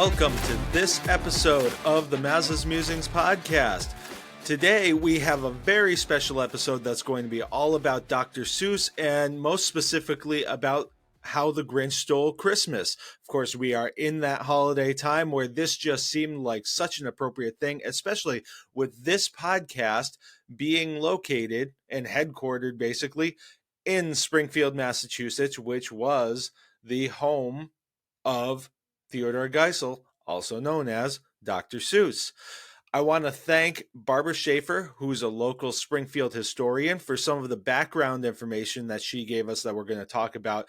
welcome to this episode of the Maza's Musings podcast. Today we have a very special episode that's going to be all about Dr. Seuss and most specifically about how the Grinch Stole Christmas. Of course, we are in that holiday time where this just seemed like such an appropriate thing, especially with this podcast being located and headquartered basically in Springfield, Massachusetts, which was the home of Theodor Geisel, also known as Dr. Seuss. I want to thank Barbara Shaffer, who's a local Springfield historian, for some of the background information that she gave us that we're going to talk about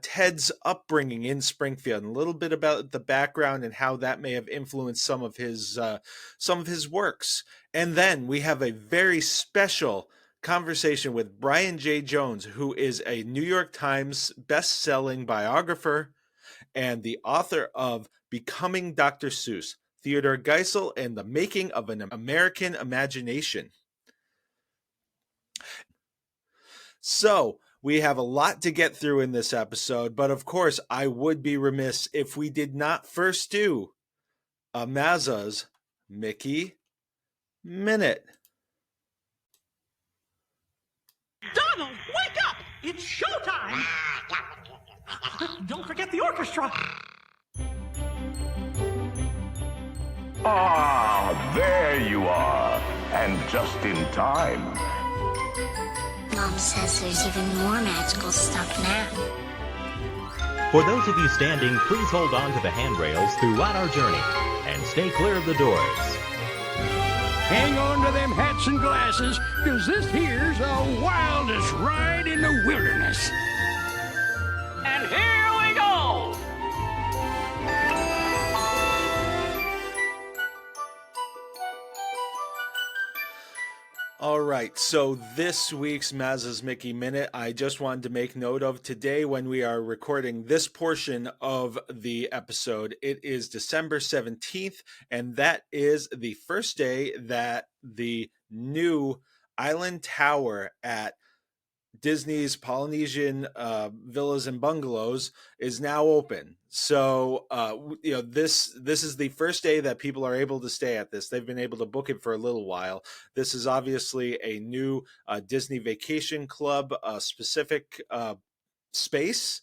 Ted's upbringing in Springfield, and a little bit about the background and how that may have influenced some of his works. And then we have a very special conversation with Brian J. Jones, who is a New York Times best-selling biographer and the author of Becoming Dr. Seuss, Theodor Geisel and the Making of an American Imagination. So we have a lot to get through in this episode, but of course I would be remiss if we did not first do a Maza's Mickey Minute. Donald, wake up! It's showtime! Don't forget the orchestra! Ah, there you are. And just in time. Mom says there's even more magical stuff now. For those of you standing, please hold on to the handrails throughout our journey and stay clear of the doors. Hang on to them hats and glasses, cause this here's the wildest ride in the wilderness. And here we go! All right, so this week's Maza's Mickey Minute, I just wanted to make note of today when we are recording this portion of the episode. It is December 17th, and that is the first day that the new Island Tower at Disney's Polynesian Villas and Bungalows is now open. So, this is the first day that people are able to stay at this. They've been able to book it for a little while. This is obviously a new Disney Vacation Club specific space.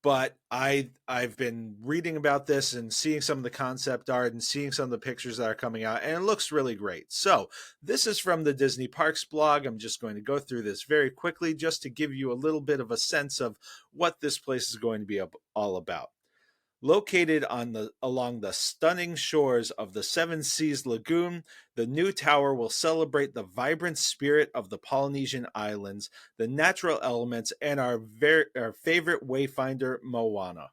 But I've been reading about this and seeing some of the concept art and seeing some of the pictures that are coming out, and it looks really great. So this is from the Disney Parks blog. I'm just going to go through this very quickly just to give you a little bit of a sense of what this place is going to be all about. Located along the stunning shores of the Seven Seas Lagoon, the new tower will celebrate the vibrant spirit of the Polynesian islands, the natural elements, and our favorite wayfinder, Moana.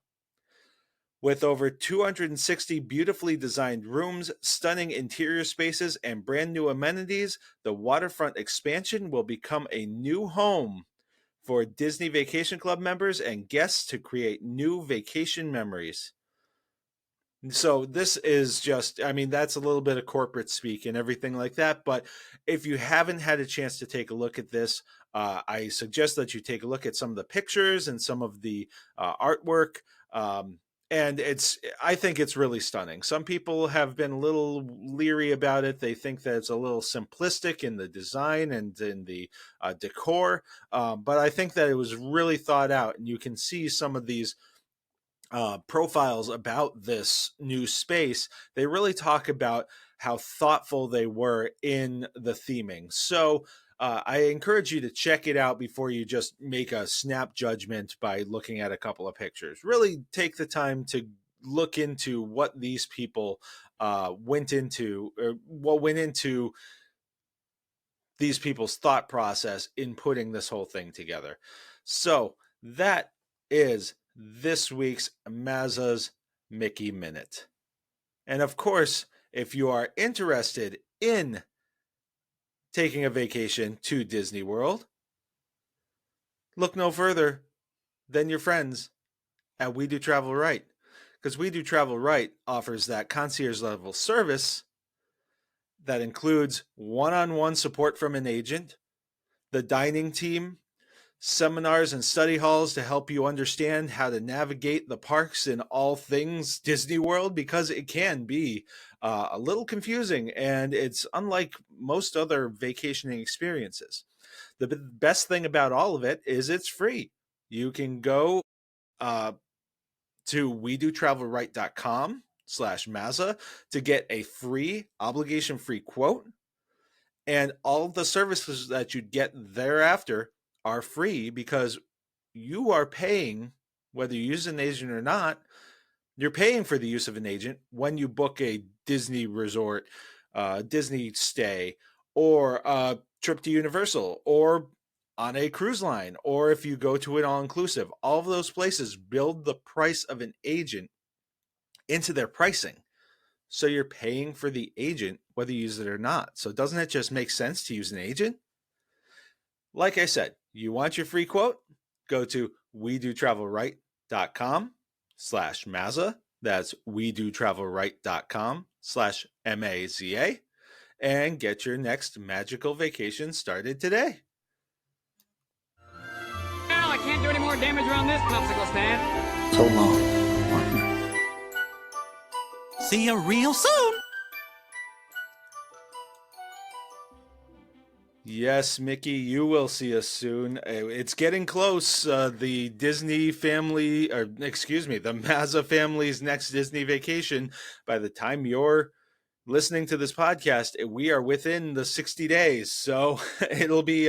With over 260 beautifully designed rooms, stunning interior spaces, and brand new amenities, the waterfront expansion will become a new home for Disney Vacation Club members and guests to create new vacation memories. So this is just, that's a little bit of corporate speak and everything like that. But if you haven't had a chance to take a look at this, I suggest that you take a look at some of the pictures and some of the artwork. And I think it's really stunning. Some people have been a little leery about it. They think that it's a little simplistic in the design and in the decor. But I think that it was really thought out. And you can see some of these profiles about this new space. They really talk about how thoughtful they were in the theming. So I encourage you to check it out before you just make a snap judgment by looking at a couple of pictures. Really take the time to look into what these people went into these people's thought process in putting this whole thing together. So that is this week's Maza's Mickey Minute. And of course, if you are interested in taking a vacation to Disney World, look no further than your friends at We Do Travel Right. Because We Do Travel Right offers that concierge level service that includes one-on-one support from an agent, the dining team, seminars and study halls to help you understand how to navigate the parks and all things Disney World, because it can be a little confusing and it's unlike most other vacationing experiences. The best thing about all of it is it's free. You can go to wedotravelright.com/Maza to get a free, obligation-free quote. And all the services that you'd get thereafter are free because you are paying, whether you use an agent or not, you're paying for the use of an agent when you book a Disney resort, Disney stay, or a trip to Universal, or on a cruise line, or if you go to an all-inclusive. All of those places build the price of an agent into their pricing. So you're paying for the agent whether you use it or not. So doesn't it just make sense to use an agent? Like I said, you want your free quote? Go to wedotravelright.com/Maza. That's wedotravelright.com/MAZA and get your next magical vacation started today. Well, I can't do any more damage around this popsicle stand. So long, partner. See you real soon. Yes, Mickey, you will see us soon. It's getting close. The Disney family, or excuse me, the Maza family's next Disney vacation. By the time you're listening to this podcast, we are within the 60 days. So it'll be,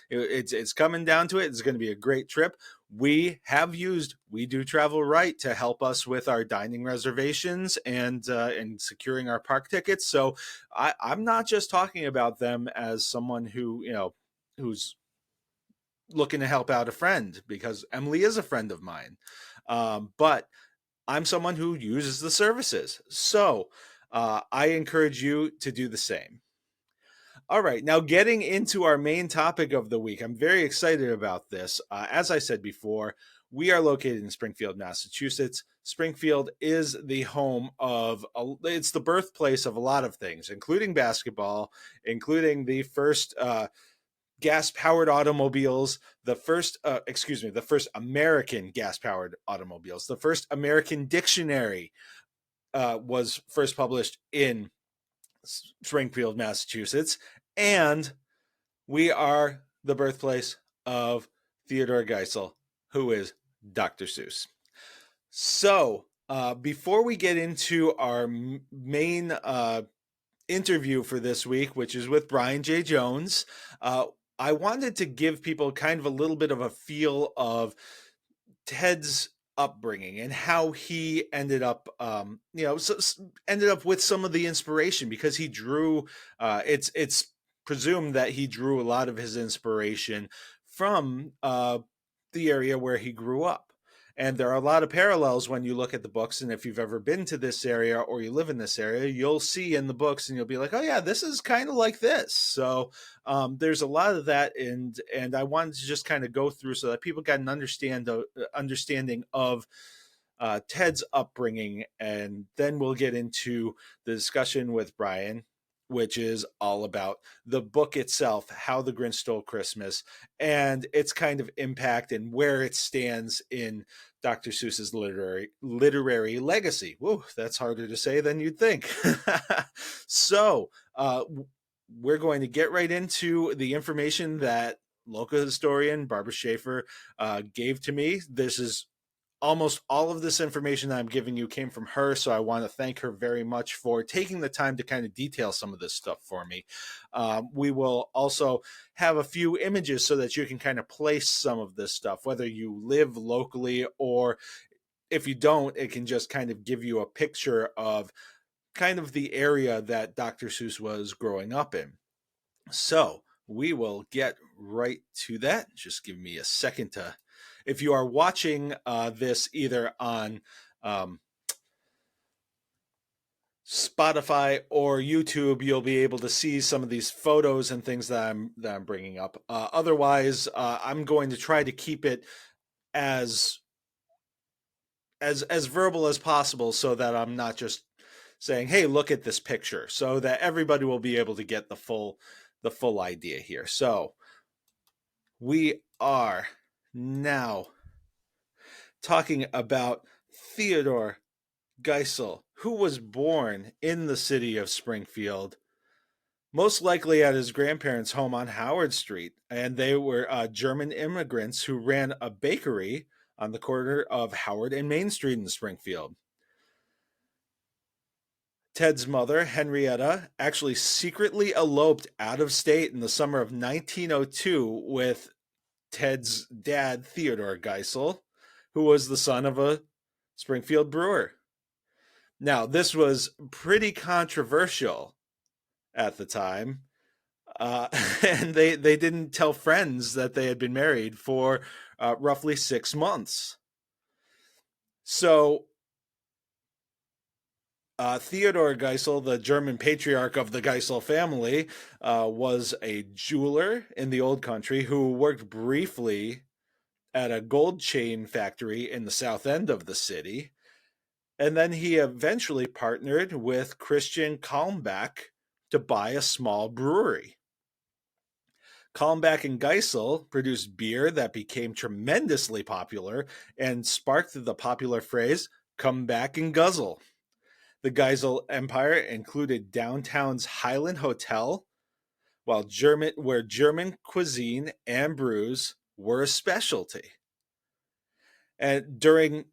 it's coming down to it. It's going to be a great trip. We have used We Do Travel Right to help us with our dining reservations and securing our park tickets. So I'm not just talking about them as someone who, who's looking to help out a friend, because Emily is a friend of mine. But I'm someone who uses the services. So I encourage you to do the same. All right, now getting into our main topic of the week. I'm very excited about this. As I said before, we are located in Springfield, Massachusetts. Springfield is the home of, it's the birthplace of a lot of things, including basketball, including the first gas-powered automobiles, the first American gas-powered automobiles, the first American dictionary was first published in Springfield, Massachusetts, and we are the birthplace of Theodor Geisel, who is Dr. Seuss. So before we get into our main interview for this week, which is with Brian J. Jones, I wanted to give people kind of a little bit of a feel of Ted's upbringing and how he ended up, ended up with some of the inspiration, because he drew, it's presumed that he drew a lot of his inspiration from the area where he grew up. And there are a lot of parallels when you look at the books. And if you've ever been to this area or you live in this area, you'll see in the books and you'll be like, oh yeah, this is kind of like this. So there's a lot of that. And I wanted to just kind of go through so that people got an understanding of Ted's upbringing. And then we'll get into the discussion with Brian, which is all about the book itself, How the Grinch Stole Christmas, and its kind of impact and where it stands in Dr. Seuss's literary legacy. Whoa, that's harder to say than you'd think. So we're going to get right into the information that local historian Barbara Shaffer gave to me. This is almost all of this information that I'm giving you came from her, so I want to thank her very much for taking the time to kind of detail some of this stuff for me. We will also have a few images so that you can kind of place some of this stuff, whether you live locally or if you don't, it can just kind of give you a picture of kind of the area that Dr. Seuss was growing up in. So we will get right to that. Just give me a second to... If you are watching this either on Spotify or YouTube, you'll be able to see some of these photos and things that I'm bringing up. Otherwise, I'm going to try to keep it as verbal as possible, so that I'm not just saying, "Hey, look at this picture," so that everybody will be able to get the full idea here. So we are now talking about Theodor Geisel, who was born in the city of Springfield, most likely at his grandparents' home on Howard Street. And they were German immigrants who ran a bakery on the corner of Howard and Main Street in Springfield. Ted's mother, Henrietta, actually secretly eloped out of state in the summer of 1902 with Ted's dad, Theodor Geisel, who was the son of a Springfield brewer. Now, this was pretty controversial at the time, and they didn't tell friends that they had been married for roughly 6 months. So Theodor Geisel, the German patriarch of the Geisel family, was a jeweler in the old country who worked briefly at a gold chain factory in the south end of the city. And then he eventually partnered with Christian Kalmbach to buy a small brewery. Kalmbach and Geisel produced beer that became tremendously popular and sparked the popular phrase, "Come back and guzzle." The Geisel empire included downtown's Highland Hotel, where German cuisine and brews were a specialty. And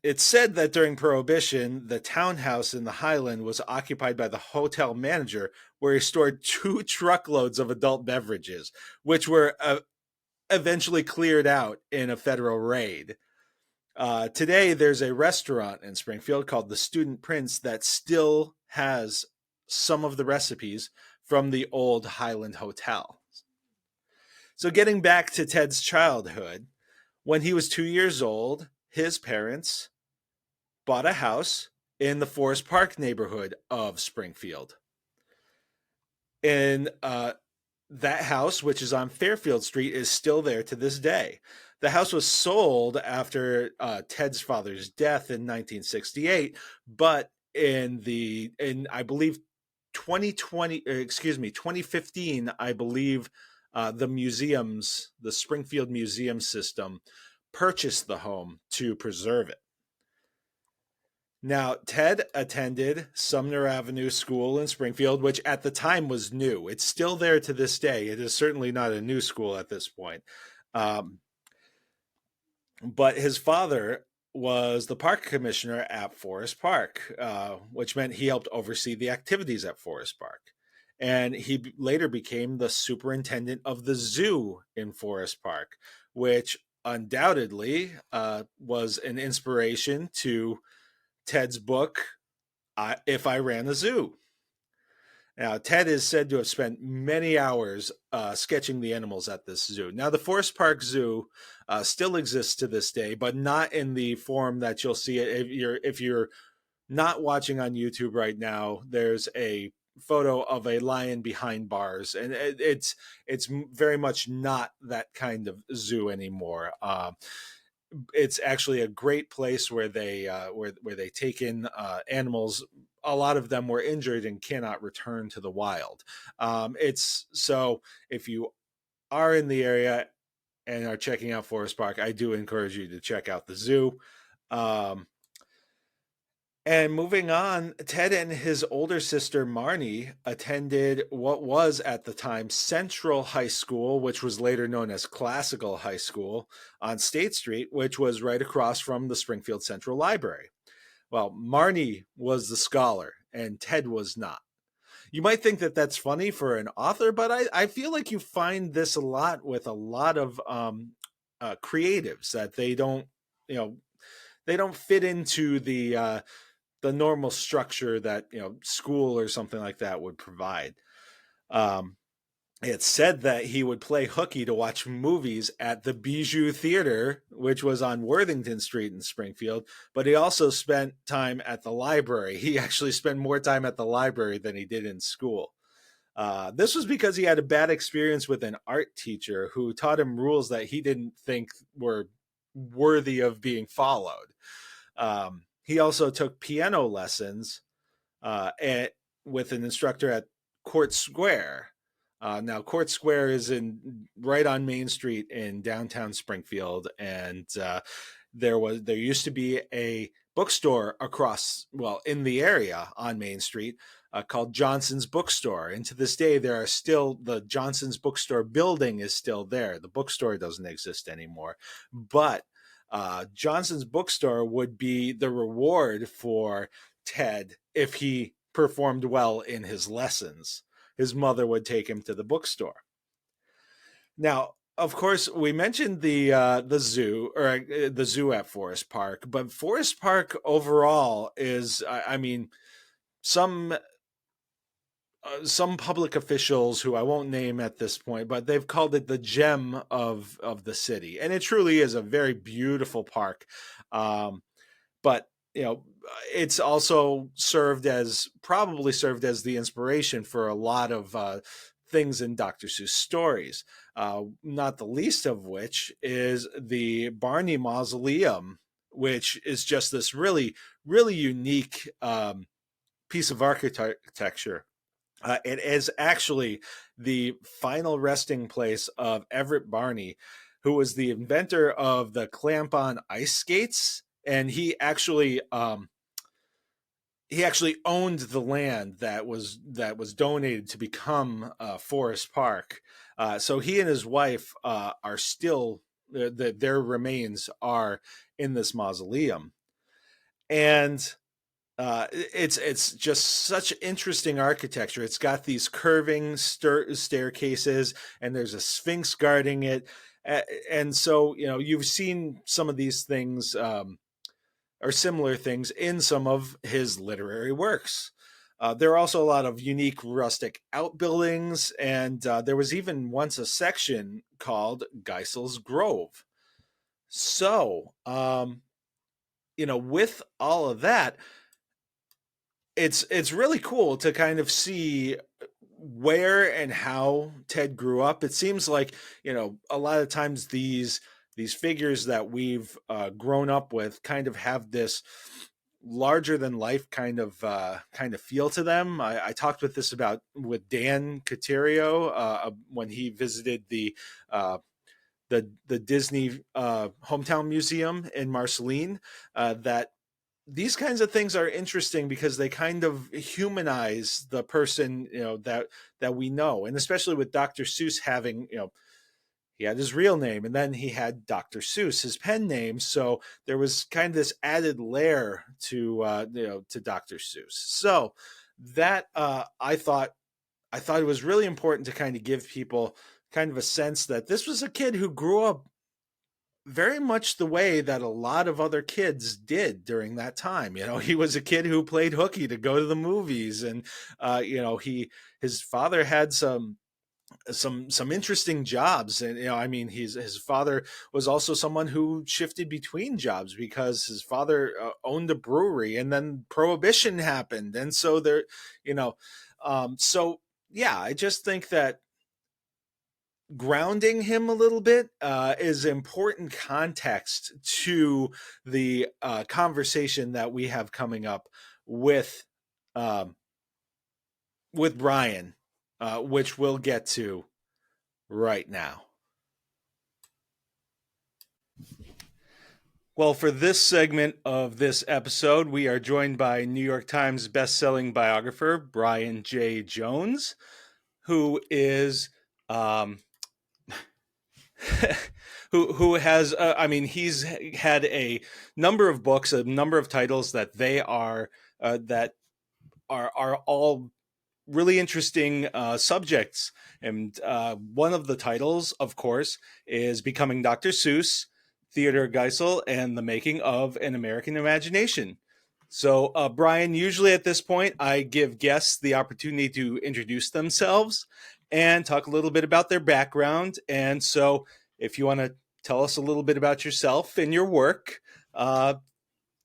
it's said that during Prohibition, the townhouse in the Highland was occupied by the hotel manager, where he stored 2 truckloads of adult beverages, which were eventually cleared out in a federal raid. Today, there's a restaurant in Springfield called the Student Prince that still has some of the recipes from the old Highland Hotel. So getting back to Ted's childhood, when he was 2 years old, his parents bought a house in the Forest Park neighborhood of Springfield. And that house, which is on Fairfield Street, is still there to this day. The house was sold after Ted's father's death in 1968, but in I believe 2015, I believe the Springfield Museum System purchased the home to preserve it. Now, Ted attended Sumner Avenue School in Springfield, which at the time was new. It's still there to this day. It is certainly not a new school at this point. But his father was the park commissioner at Forest Park, which meant he helped oversee the activities at Forest Park. And he later became the superintendent of the zoo in Forest Park, which undoubtedly was an inspiration to Ted's book, If I Ran a Zoo. Now, Ted is said to have spent many hours sketching the animals at this zoo. Now, the Forest Park Zoo still exists to this day, but not in the form that you'll see it. If you're not watching on YouTube right now, there's a photo of a lion behind bars, and it's very much not that kind of zoo anymore. It's actually a great place where they take in animals. A lot of them were injured and cannot return to the wild. So if you are in the area and are checking out Forest Park, I do encourage you to check out the zoo. And moving on, Ted and his older sister Marnie attended what was at the time Central High School, which was later known as Classical High School, on State Street, which was right across from the Springfield Central Library. Well, Marnie was the scholar and Ted was not. You might think that that's funny for an author, but I feel like you find this a lot with a lot of creatives, that they don't fit into the normal structure that school or something like that would provide. It's said that he would play hooky to watch movies at the Bijou Theater, which was on Worthington Street in Springfield, but he also spent time at the library. He actually spent more time at the library than he did in school. This was because he had a bad experience with an art teacher who taught him rules that he didn't think were worthy of being followed. He also took piano lessons with an instructor at Court Square, Now, Court Square is right on Main Street in downtown Springfield, and there used to be a bookstore in the area on Main Street called Johnson's Bookstore. And to this day, the Johnson's Bookstore building is still there. The bookstore doesn't exist anymore, but Johnson's Bookstore would be the reward for Ted if he performed well in his lessons. His mother would take him to the bookstore. Now, of course, we mentioned the zoo, or the zoo at Forest Park, but Forest Park overall is, I mean, some public officials who I won't name at this point, but they've called it the gem of the city, and it truly is a very beautiful park. But it's also probably served as the inspiration for a lot of things in Dr. Seuss stories. Not the least of which is the Barney Mausoleum, which is just this really, really unique piece of architecture. It is actually the final resting place of Everett Barney, who was the inventor of the clamp-on ice skates, and he actually owned the land that was donated to become Forest Park. So he and his wife are still their remains are in this mausoleum, and it's just such interesting architecture. It's got these curving staircases, and there's a sphinx guarding it. And so, you've seen some of these things or similar things in some of his literary works. There are also a lot of unique rustic outbuildings, and there was even once a section called Geisel's Grove. So, with all of that, it's really cool to kind of see where and how Ted grew up. It seems like, a lot of times these figures that we've grown up with kind of have this larger than life kind of feel to them. I talked with Dan Coterio when he visited the Disney Hometown Museum in Marceline, that these kinds of things are interesting because they kind of humanize the person, that we know. And especially with Dr. Seuss having, he had his real name, and then he had Dr. Seuss, his pen name. So there was kind of this added layer to Dr. Seuss. So that I thought it was really important to kind of give people kind of a sense that this was a kid who grew up very much the way that a lot of other kids did during that time. He was a kid who played hooky to go to the movies, and his father had some interesting jobs, and his father was also someone who shifted between jobs because his father owned a brewery, and then Prohibition happened, and so I just think that grounding him a little bit is important context to the conversation that we have coming up with Brian, which we'll get to right now. Well, for this segment of this episode, we are joined by New York Times bestselling biographer Brian J. Jones, who is who has he's had a number of books, a number of titles that are all really interesting subjects, and one of the titles, of course, is Becoming Dr. Seuss, Theodor Geisel, and the Making of an American Imagination. So, Brian, usually at this point, I give guests the opportunity to introduce themselves and talk a little bit about their background. And so if you want to tell us a little bit about yourself and your work, and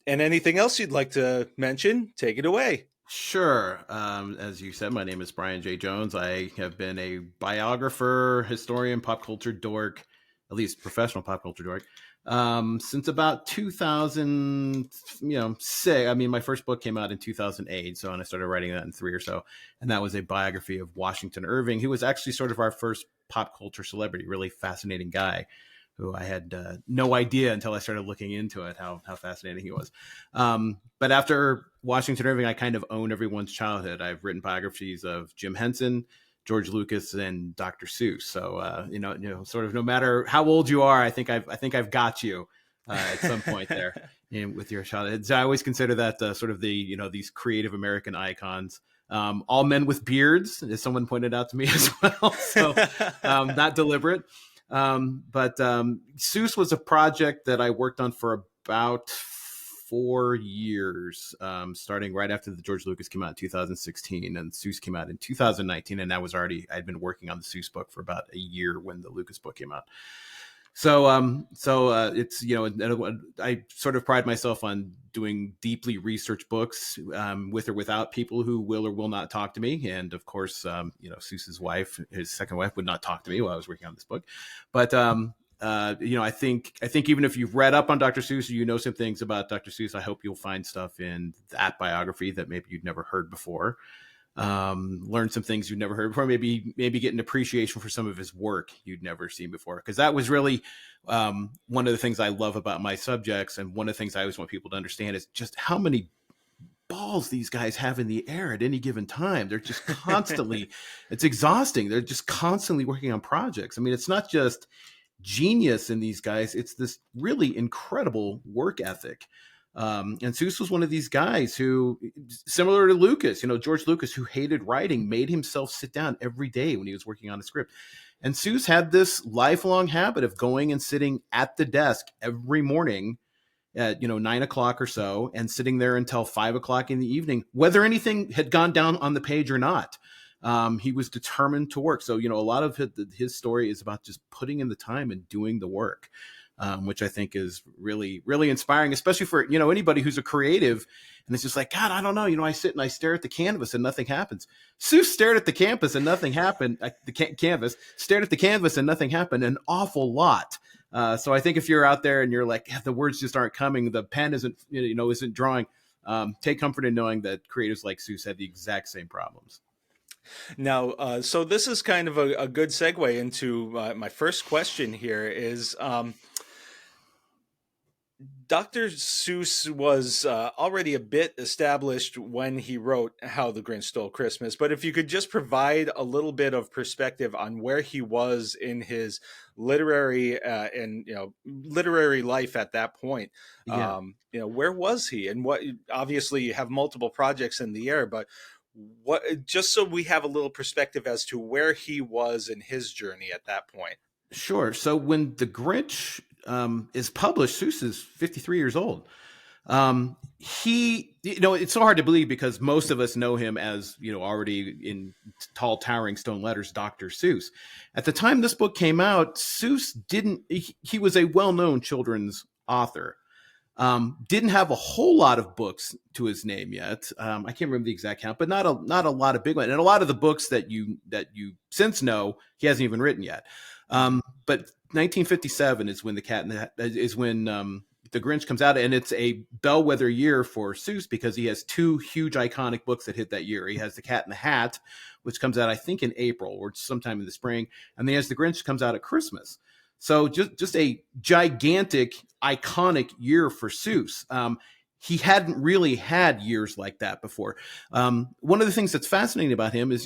anything else you'd like to mention, take it away. Sure. As you said, my name is Brian J. Jones. I have been a biographer, historian, pop culture dork, at least professional pop culture dork, since about 2006. I mean, my first book came out in 2008, so and I started writing that in 3 or so, and that was a biography of Washington Irving, who was actually sort of our first pop culture celebrity, really fascinating guy who I had no idea until I started looking into it, how fascinating he was. But after Washington Irving, I kind of own everyone's childhood. I've written biographies of Jim Henson, George Lucas, and Dr. Seuss. So sort of no matter how old you are, I think I've got you at some point there with your childhood. So I always consider that sort of the these creative American icons. All men with beards, as someone pointed out to me as well. So not deliberate. But Seuss was a project that I worked on for about 4 years, starting right after the George Lucas came out in 2016, and Seuss came out in 2019, and I'd been working on the Seuss book for about a year when the Lucas book came out. So it's, I sort of pride myself on doing deeply researched books, with or without people who will or will not talk to me. And of course, Seuss's wife, his second wife, would not talk to me while I was working on this book. But, I think even if you've read up on Dr. Seuss, or you know some things about Dr. Seuss, I hope you'll find stuff in that biography that maybe you'd never heard before. Learn some things you've never heard before, maybe get an appreciation for some of his work you'd never seen before. Because that was really one of the things I love about my subjects, and one of the things I always want people to understand is just how many balls these guys have in the air at any given time. They're just constantly, it's exhausting. They're just constantly working on projects. I mean, it's not just genius in these guys, it's this really incredible work ethic. And Seuss was one of these guys who, similar to Lucas, George Lucas, who hated writing, made himself sit down every day when he was working on a script. And Seuss had this lifelong habit of going and sitting at the desk every morning at 9 o'clock or so, and sitting there until 5 o'clock in the evening, whether anything had gone down on the page or not. He was determined to work. So, a lot of his story is about just putting in the time and doing the work. Which I think is really, really inspiring, especially for, anybody who's a creative, and it's just like, God, I don't know. I sit and I stare at the canvas and nothing happens. Seuss stared at the campus and nothing happened. Canvas stared at the canvas and nothing happened an awful lot. So I think if you're out there and you're like, the words just aren't coming, the pen isn't drawing, take comfort in knowing that creators like Seuss had the exact same problems. Now, so this is kind of a good segue into my first question here is, Dr. Seuss was already a bit established when he wrote How the Grinch Stole Christmas, but if you could just provide a little bit of perspective on where he was in his literary literary life at that point. Yeah. Where was he, and what? Obviously, you have multiple projects in the air, but what? Just so we have a little perspective as to where he was in his journey at that point. Sure. So when The Grinch is published, Seuss is 53 years old. He, it's so hard to believe because most of us know him as, already in tall, towering stone letters, Dr. Seuss. At the time this book came out, Seuss he was a well-known children's author. Didn't have a whole lot of books to his name yet. I can't remember the exact count, but not a lot of big ones. And a lot of the books that you since know, he hasn't even written yet. But 1957 is when The Grinch comes out, and it's a bellwether year for Seuss because he has two huge iconic books that hit that year. He has The Cat in the Hat, which comes out, I think, in April or sometime in the spring, and then he has The Grinch comes out at Christmas. So just a gigantic, iconic year for Seuss. He hadn't really had years like that before. One of the things that's fascinating about him is,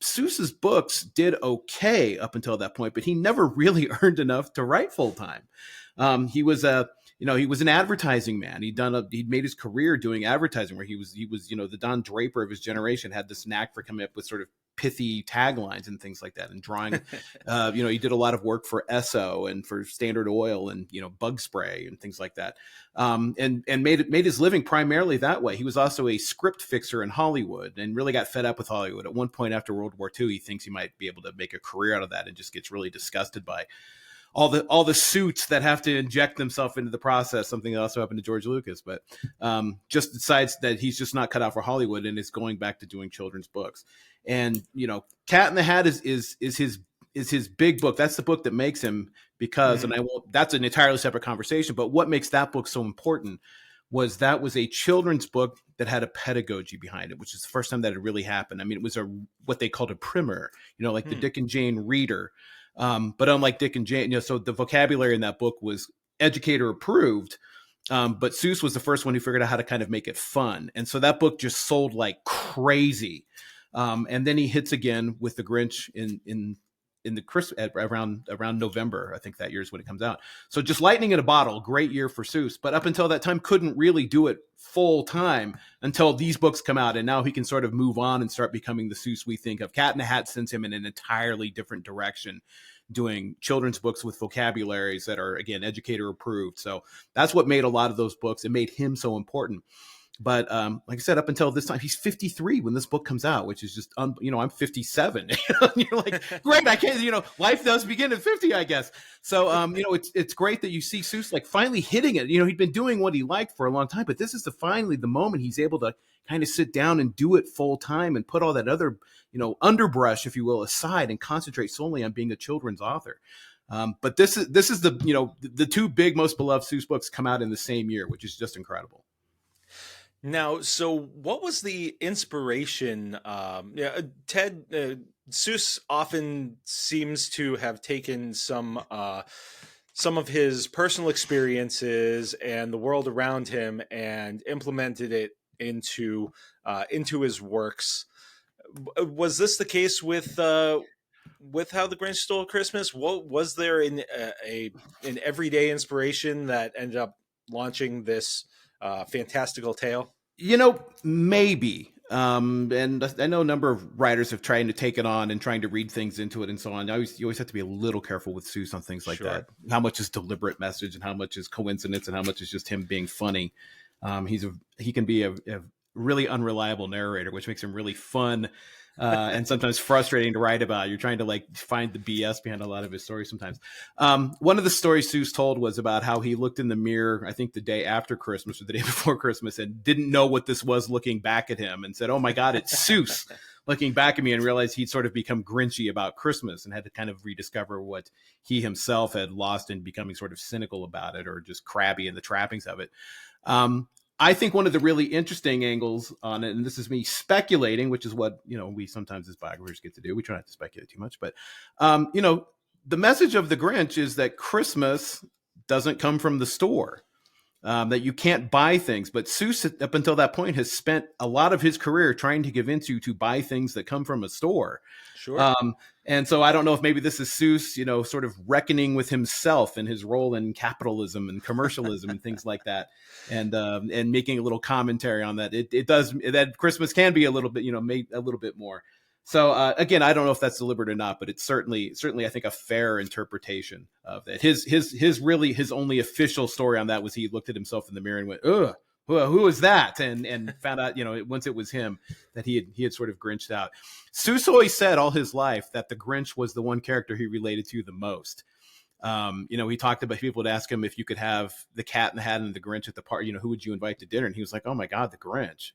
Seuss's books did okay up until that point, but he never really earned enough to write full time. He was an advertising man. He'd made his career doing advertising, where he was the Don Draper of his generation, had this knack for coming up with sort of pithy taglines and things like that, and drawing. He did a lot of work for Esso and for Standard Oil and bug spray and things like that, and made his living primarily that way. He was also a script fixer in Hollywood and really got fed up with Hollywood. At one point after World War II, he thinks he might be able to make a career out of that, and just gets really disgusted by all the suits that have to inject themselves into the process, something that also happened to George Lucas, but just decides that he's just not cut out for Hollywood and is going back to doing children's books. And, Cat in the Hat is his is his big book. That's the book that makes him, because, and that's an entirely separate conversation, but what makes that book so important was that was a children's book that had a pedagogy behind it, which is the first time that it really happened. I mean, it was what they called a primer, like the Dick and Jane reader. But unlike Dick and Jane, so the vocabulary in that book was educator approved. But Seuss was the first one who figured out how to kind of make it fun. And so that book just sold like crazy. And then he hits again with the Grinch in the Christmas around November. I think that year is when it comes out. So just lightning in a bottle, great year for Seuss. But up until that time, couldn't really do it full time until these books come out. And now he can sort of move on and start becoming the Seuss we think of. Cat in the Hat sends him in an entirely different direction, doing children's books with vocabularies that are, again, educator approved. So that's what made a lot of those books. It made him so important. But like I said, up until this time, he's 53 when this book comes out, which is just, I'm 57. And you're like, great, I can't, life does begin at 50, I guess. So, it's great that you see Seuss like finally hitting it. He'd been doing what he liked for a long time, but this is finally the moment he's able to kind of sit down and do it full time and put all that other, underbrush, if you will, aside and concentrate solely on being a children's author. But this is the two big, most beloved Seuss books come out in the same year, which is just incredible. Now, so what was the inspiration? Ted Seuss often seems to have taken some of his personal experiences and the world around him and implemented it into his works. Was this the case with How the Grinch Stole Christmas? What was there an everyday inspiration that ended up launching this fantastical tale? Maybe. And I know a number of writers have tried to take it on and trying to read things into it and so on. You always have to be a little careful with Seuss on things like that. How much is deliberate message and how much is coincidence and how much is just him being funny. He can be a really unreliable narrator, which makes him really fun and sometimes frustrating to write about. You're trying to find the BS behind a lot of his stories sometimes. One of the stories Seuss told was about how he looked in the mirror, I think the day after Christmas or the day before Christmas, and didn't know what this was looking back at him and said, oh my God, it's Seuss looking back at me, and realized he'd sort of become Grinchy about Christmas and had to kind of rediscover what he himself had lost in becoming sort of cynical about it or just crabby in the trappings of it. I think one of the really interesting angles on it, and this is me speculating, which is what, we sometimes as biographers get to do. We try not to speculate too much, but, the message of the Grinch is that Christmas doesn't come from the store, that you can't buy things. But Seuss, up until that point, has spent a lot of his career trying to convince you to buy things that come from a store. Sure. And so I don't know if maybe this is Seuss, sort of reckoning with himself and his role in capitalism and commercialism and things like that, and making a little commentary on that. It does that Christmas can be a little bit, made a little bit more. So again, I don't know if that's deliberate or not, but it's certainly I think a fair interpretation of that. His only official story on that was he looked at himself in the mirror and went, ugh. Who is that? And found out, once it was him, that he had sort of Grinched out. Seuss always said all his life that the Grinch was the one character he related to the most. He talked about, people would ask him if you could have the Cat in the Hat and the Grinch at the party, who would you invite to dinner? And he was like, oh my God, the Grinch,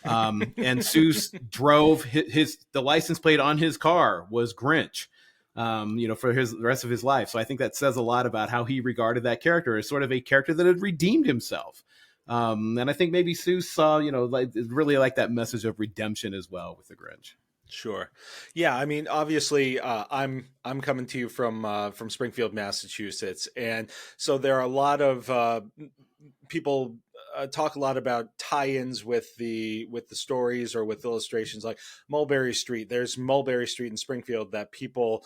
and Seuss drove the license plate on his car was Grinch, for the rest of his life. So I think that says a lot about how he regarded that character as sort of a character that had redeemed himself. And I think maybe Seuss saw, really like that message of redemption as well with the Grinch. Sure. Yeah. I mean, obviously, I'm coming to you from Springfield, Massachusetts, and so there are a lot of people talk a lot about tie-ins with the stories or with illustrations, like Mulberry Street. There's Mulberry Street in Springfield that people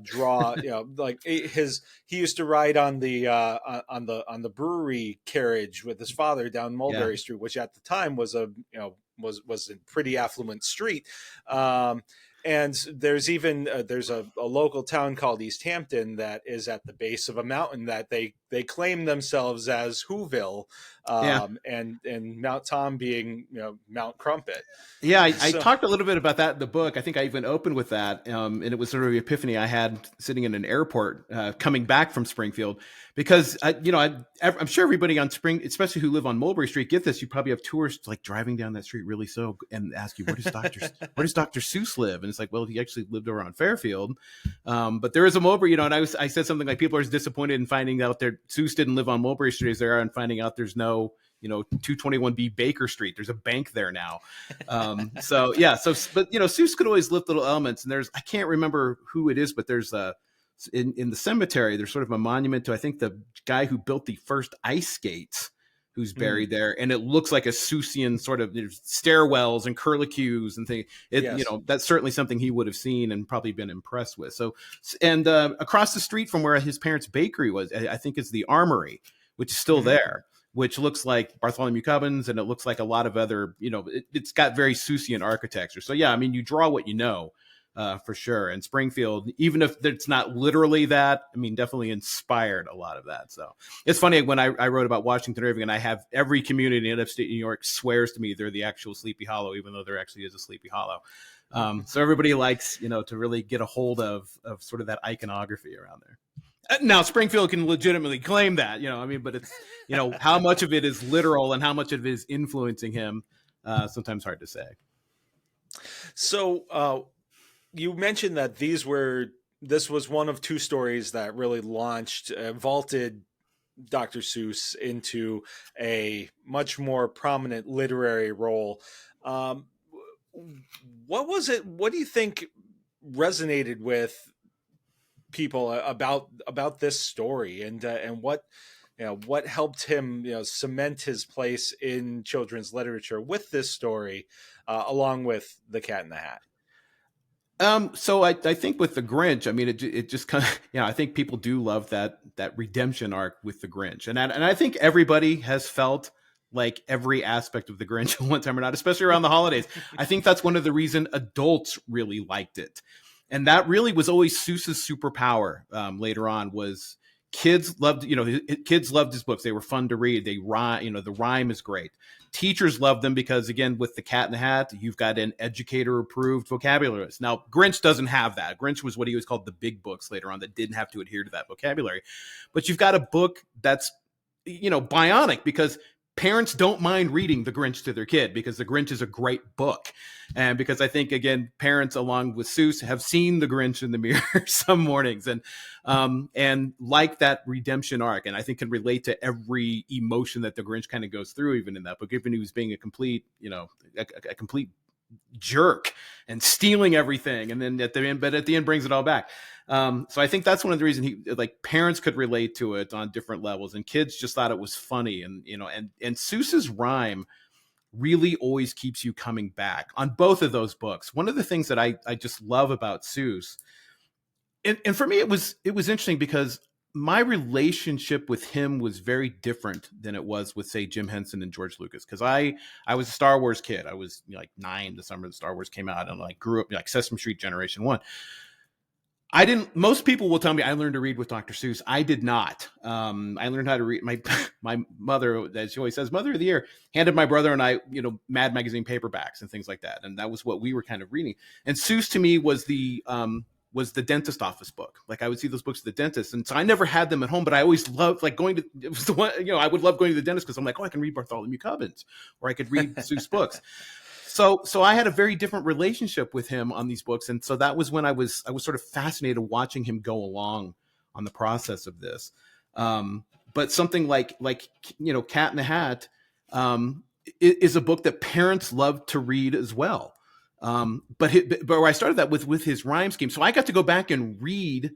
draw. Like he used to ride on the brewery carriage with his father down Mulberry Street, which at the time was was a pretty affluent street. And there's even there's a local town called East Hampton that is at the base of a mountain that they claim themselves as Whoville, and Mount Tom being Mount Crumpet. Yeah, I talked a little bit about that in the book. I think I even opened with that, and it was sort of the epiphany I had sitting in an airport coming back from Springfield, because I'm sure everybody on especially who live on Mulberry Street, get this. You probably have tourists like driving down that street really slow and ask you, where does Dr. Seuss live? And was like, well, he actually lived over on Fairfield. But there is a Mulberry, and I said something like, people are disappointed in finding out that Seuss didn't live on Mulberry Street as they are, and finding out there's no 221B Baker Street. There's a bank there now. But Seuss could always lift little elements. And I can't remember who it is, but there's in the cemetery, there's sort of a monument to, I think, the guy who built the first ice skates, who's buried there. And it looks like a Seussian sort of stairwells and curlicues and things. That's certainly something he would have seen and probably been impressed with. So, and across the street from where his parents' bakery was, I think is the Armory, which is still there, which looks like Bartholomew Cubbins, and it looks like a lot of other, it's got very Seussian architecture. So yeah, I mean, you draw what you know, for sure. And Springfield, even if it's not literally that, I mean, definitely inspired a lot of that. So it's funny, when I wrote about Washington Irving, and I have every community in upstate New York swears to me they're the actual Sleepy Hollow, even though there actually is a Sleepy Hollow. So everybody likes, to really get a hold of sort of that iconography around there. Now, Springfield can legitimately claim that, but it's, how much of it is literal and how much of it is influencing him, sometimes hard to say. So you mentioned that this was one of two stories that really vaulted Dr. Seuss into a much more prominent literary role. What was it? What do you think resonated with people about this story, and what helped him cement his place in children's literature with this story, along with The Cat in the Hat? So I think with the Grinch, I mean, it just kind of, I think people do love that redemption arc with the Grinch, and I think everybody has felt like every aspect of the Grinch one time or not, especially around the holidays. I think that's one of the reasons adults really liked it. And that really was always Seuss's superpower. Later on, was kids loved his books. They were fun to read. They rhyme, the rhyme is great. Teachers loved them because, again, with The Cat in the Hat, you've got an educator-approved vocabulary list. Now, Grinch doesn't have that. Grinch was what he was called the big books later on that didn't have to adhere to that vocabulary. But you've got a book that's, bionic, because parents don't mind reading The Grinch to their kid, because The Grinch is a great book. And because I think, again, parents, along with Seuss, have seen The Grinch in the mirror some mornings, and like that redemption arc, and I think can relate to every emotion that The Grinch kind of goes through, even in that book, even he was being a complete, a complete jerk and stealing everything. And then at the end brings it all back. So I think that's one of the reasons parents could relate to it on different levels, and kids just thought it was funny. And, and Seuss's rhyme really always keeps you coming back on both of those books. One of the things that I just love about Seuss, and for me, it was interesting because my relationship with him was very different than it was with, say, Jim Henson and George Lucas. Cause I was a Star Wars kid. I was 9 the summer the Star Wars came out, and grew up like Sesame Street Generation 1. Most people will tell me I learned to read with Dr. Seuss. I did not. I learned how to read. My mother, as she always says, Mother of the Year, handed my brother and I, Mad Magazine paperbacks and things like that. And that was what we were kind of reading. And Seuss to me was the dentist office book. Like, I would see those books at the dentist. And so I never had them at home, but I always loved going to, it was the one, I would love going to the dentist because I'm like, oh, I can read Bartholomew Cubbins, or I could read Seuss books. So I had a very different relationship with him on these books. And so that was when I was sort of fascinated watching him go along on the process of this. But something like Cat in the Hat is a book that parents love to read as well. But where I started that with his rhyme scheme. So I got to go back and read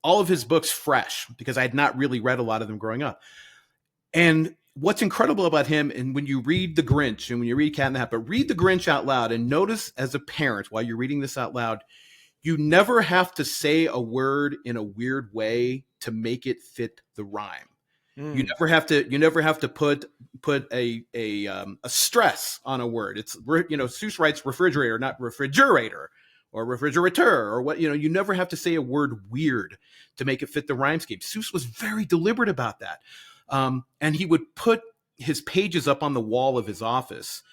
all of his books fresh, because I had not really read a lot of them growing up. And what's incredible about him, and when you read The Grinch and when you read Cat in the Hat, but read The Grinch out loud, and notice as a parent, while you're reading this out loud, you never have to say a word in a weird way to make it fit the rhyme. You never have to put a stress on a word. It's, Seuss writes refrigerator, not refrigerator, or refrigerator, or what, you never have to say a word weird to make it fit the rhyme scheme. Seuss was very deliberate about that. And he would put his pages up on the wall of his office,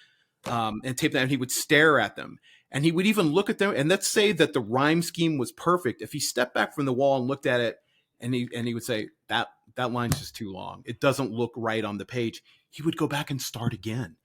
and tape them, and he would stare at them, and he would even look at them. And let's say that the rhyme scheme was perfect. If he stepped back from the wall and looked at it, and he would say, that line's just too long, it doesn't look right on the page, he would go back and start again.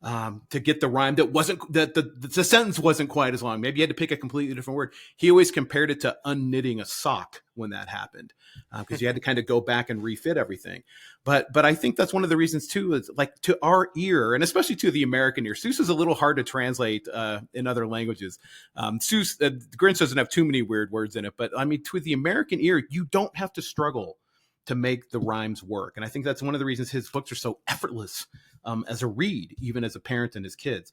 to get the rhyme that wasn't that the sentence wasn't quite as long. Maybe you had to pick a completely different word. He always compared it to unknitting a sock when that happened, because you had to kind of go back and refit everything. But I think that's one of the reasons too, is like to our ear, and especially to the American ear, Seuss is a little hard to translate in other languages. Seuss, Grinch doesn't have too many weird words in it, but I mean, to the American ear, you don't have to struggle to make the rhymes work. And I think that's one of the reasons his books are so effortless as a read, even as a parent and his kids.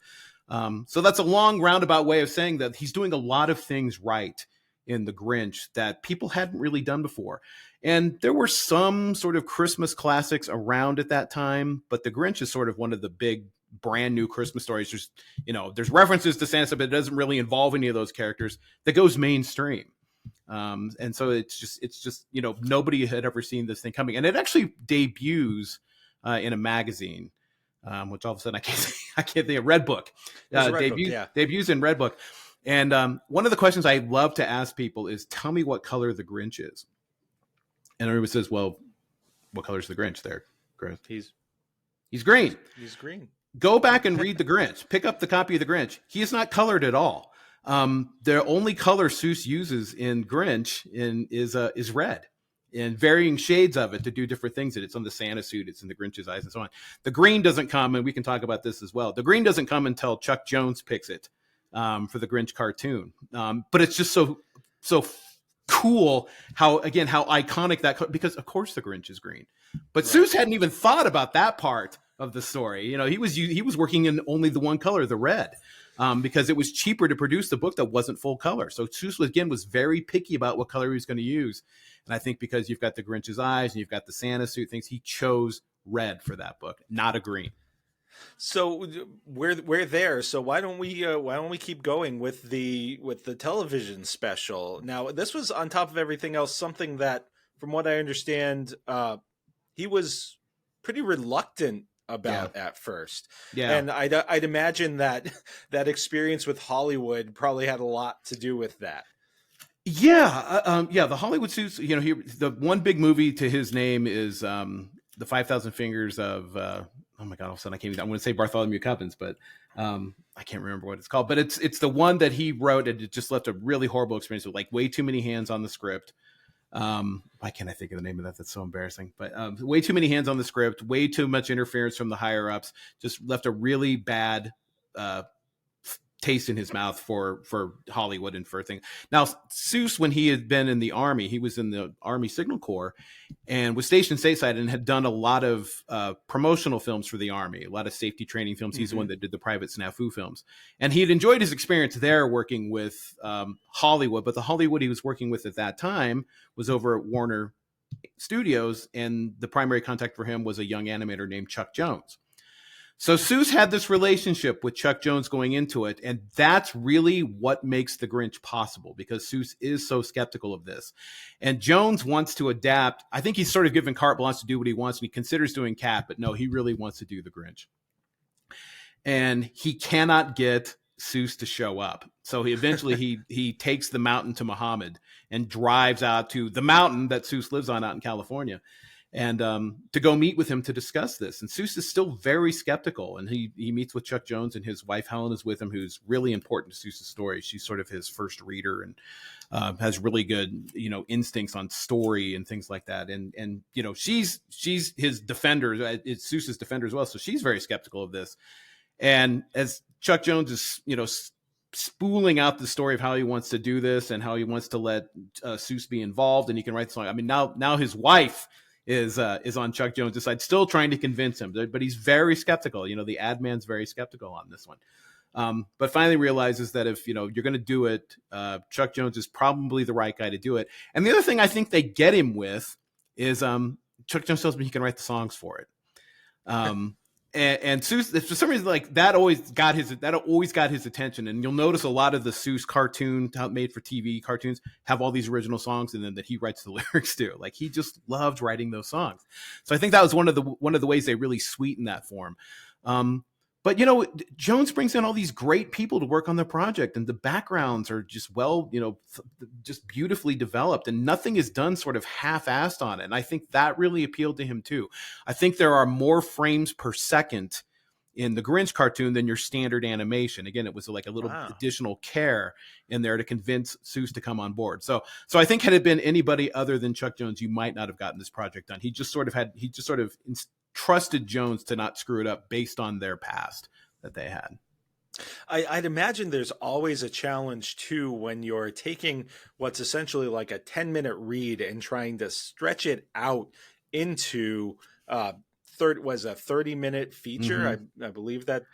So that's a long roundabout way of saying that he's doing a lot of things right in The Grinch that people hadn't really done before. And there were some sort of Christmas classics around at that time, but The Grinch is sort of one of the big brand new Christmas stories. There's references to Santa, but it doesn't really involve any of those characters, that goes mainstream. And so it's just, nobody had ever seen this thing coming. And it actually debuts in a magazine, which all of a sudden I can't think of. Redbook. Debuts in Redbook. And one of the questions I love to ask people is, tell me what color the Grinch is. And everybody says, well, what color is the Grinch there, Chris? He's green. He's green. Go back and read the Grinch. Pick up the copy of the Grinch. He is not colored at all. The only color Seuss uses in Grinch is red, in varying shades of it to do different things. It's on the Santa suit, it's in the Grinch's eyes, and so on. The green doesn't come, and we can talk about this as well. The green doesn't come until Chuck Jones picks it for the Grinch cartoon. But it's just so cool how iconic that, because of course the Grinch is green, but right. Seuss hadn't even thought about that part of the story. He was working in only the one color, the red. Because it was cheaper to produce the book that wasn't full color. So Seuss was very picky about what color he was going to use. And I think because you've got the Grinch's eyes and you've got the Santa suit things, he chose red for that book, not a green. So we're there. So why don't we keep going with the television special? Now, this was, on top of everything else, something that, from what I understand, he was pretty reluctant about at first. Yeah. And I'd imagine that experience with Hollywood probably had a lot to do with that. Yeah. The Hollywood suits, the one big movie to his name is the 5,000 Fingers of, oh my God, all of a sudden I'm going to say Bartholomew Cubbins, but I can't remember what it's called, but it's the one that he wrote, and it just left a really horrible experience with, like, way too many hands on the script. Why can't I think of the name of that? That's so embarrassing. But way too many hands on the script, way too much interference from the higher ups, just left a really bad taste in his mouth for Hollywood and for things. Now, Seuss, when he had been in the Army, he was in the Army Signal Corps and was stationed stateside and had done a lot of promotional films for the Army, a lot of safety training films. He's the one that did the Private Snafu films. And he had enjoyed his experience there working with Hollywood, but the Hollywood he was working with at that time was over at Warner Studios, and the primary contact for him was a young animator named Chuck Jones. So Seuss had this relationship with Chuck Jones going into it, and that's really what makes The Grinch possible, because Seuss is so skeptical of this. And Jones wants to adapt. I think he's sort of given carte blanche to do what he wants, and he considers doing Cat, but no, he really wants to do The Grinch. And he cannot get Seuss to show up. So he takes the mountain to Muhammad and drives out to the mountain that Seuss lives on out in California, and to go meet with him to discuss this. And Seuss is still very skeptical, and he meets with Chuck Jones, and his wife Helen is with him, who's really important to Seuss's story. She's sort of his first reader and has really good instincts on story and things like that. And she's his defender, it's Seuss's defender as well. So she's very skeptical of this. And as Chuck Jones is spooling out the story of how he wants to do this and how he wants to let Seuss be involved, and he can write the song. I mean, now his wife is on Chuck Jones' side, still trying to convince him, but he's very skeptical. The ad man's very skeptical on this one, but finally realizes that if you're going to do it, Chuck Jones is probably the right guy to do it. And the other thing I think they get him with is Chuck Jones tells me he can write the songs for it. And Seuss, for some reason, like that always got his attention. And you'll notice a lot of the Seuss cartoon, made for TV cartoons, have all these original songs, and then that he writes the lyrics to. Like, he just loved writing those songs. So I think that was one of the ways they really sweeten that for him. But Jones brings in all these great people to work on the project, and the backgrounds are just just beautifully developed, and nothing is done sort of half-assed on it. And I think that really appealed to him too. I think there are more frames per second in the Grinch cartoon than your standard animation. Again, it was like a little Wow. additional care in there to convince Seuss to come on board. So I think had it been anybody other than Chuck Jones, you might not have gotten this project done. He just sort of trusted Jones to not screw it up based on their past that they had. I'd imagine there's always a challenge too when you're taking what's essentially like a 10-minute read and trying to stretch it out into a 30-minute feature. I believe that.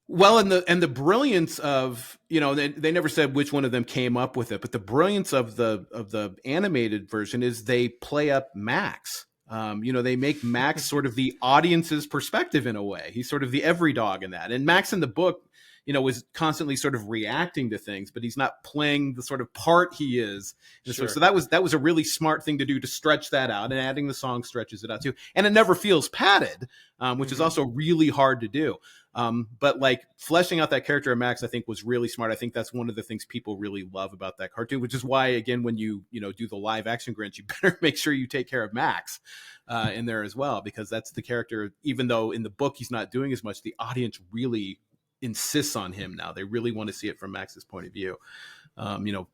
Well, and the brilliance of, they never said which one of them came up with it, but the brilliance of the animated version is they play up Max. They make Max sort of the audience's perspective in a way. He's sort of the every dog in that. And Max in the book, was constantly sort of reacting to things, but he's not playing the sort of part he is. Sure. So that was a really smart thing to do, to stretch that out, and adding the song stretches it out too. And it never feels padded, which is also really hard to do. But like fleshing out that character of Max, I think was really smart. I think that's one of the things people really love about that cartoon, which is why, again, when you do the live action Grinch, you better make sure you take care of Max in there as well, because that's the character, even though in the book he's not doing as much, the audience really insists on him now. They really want to see it from Max's point of view.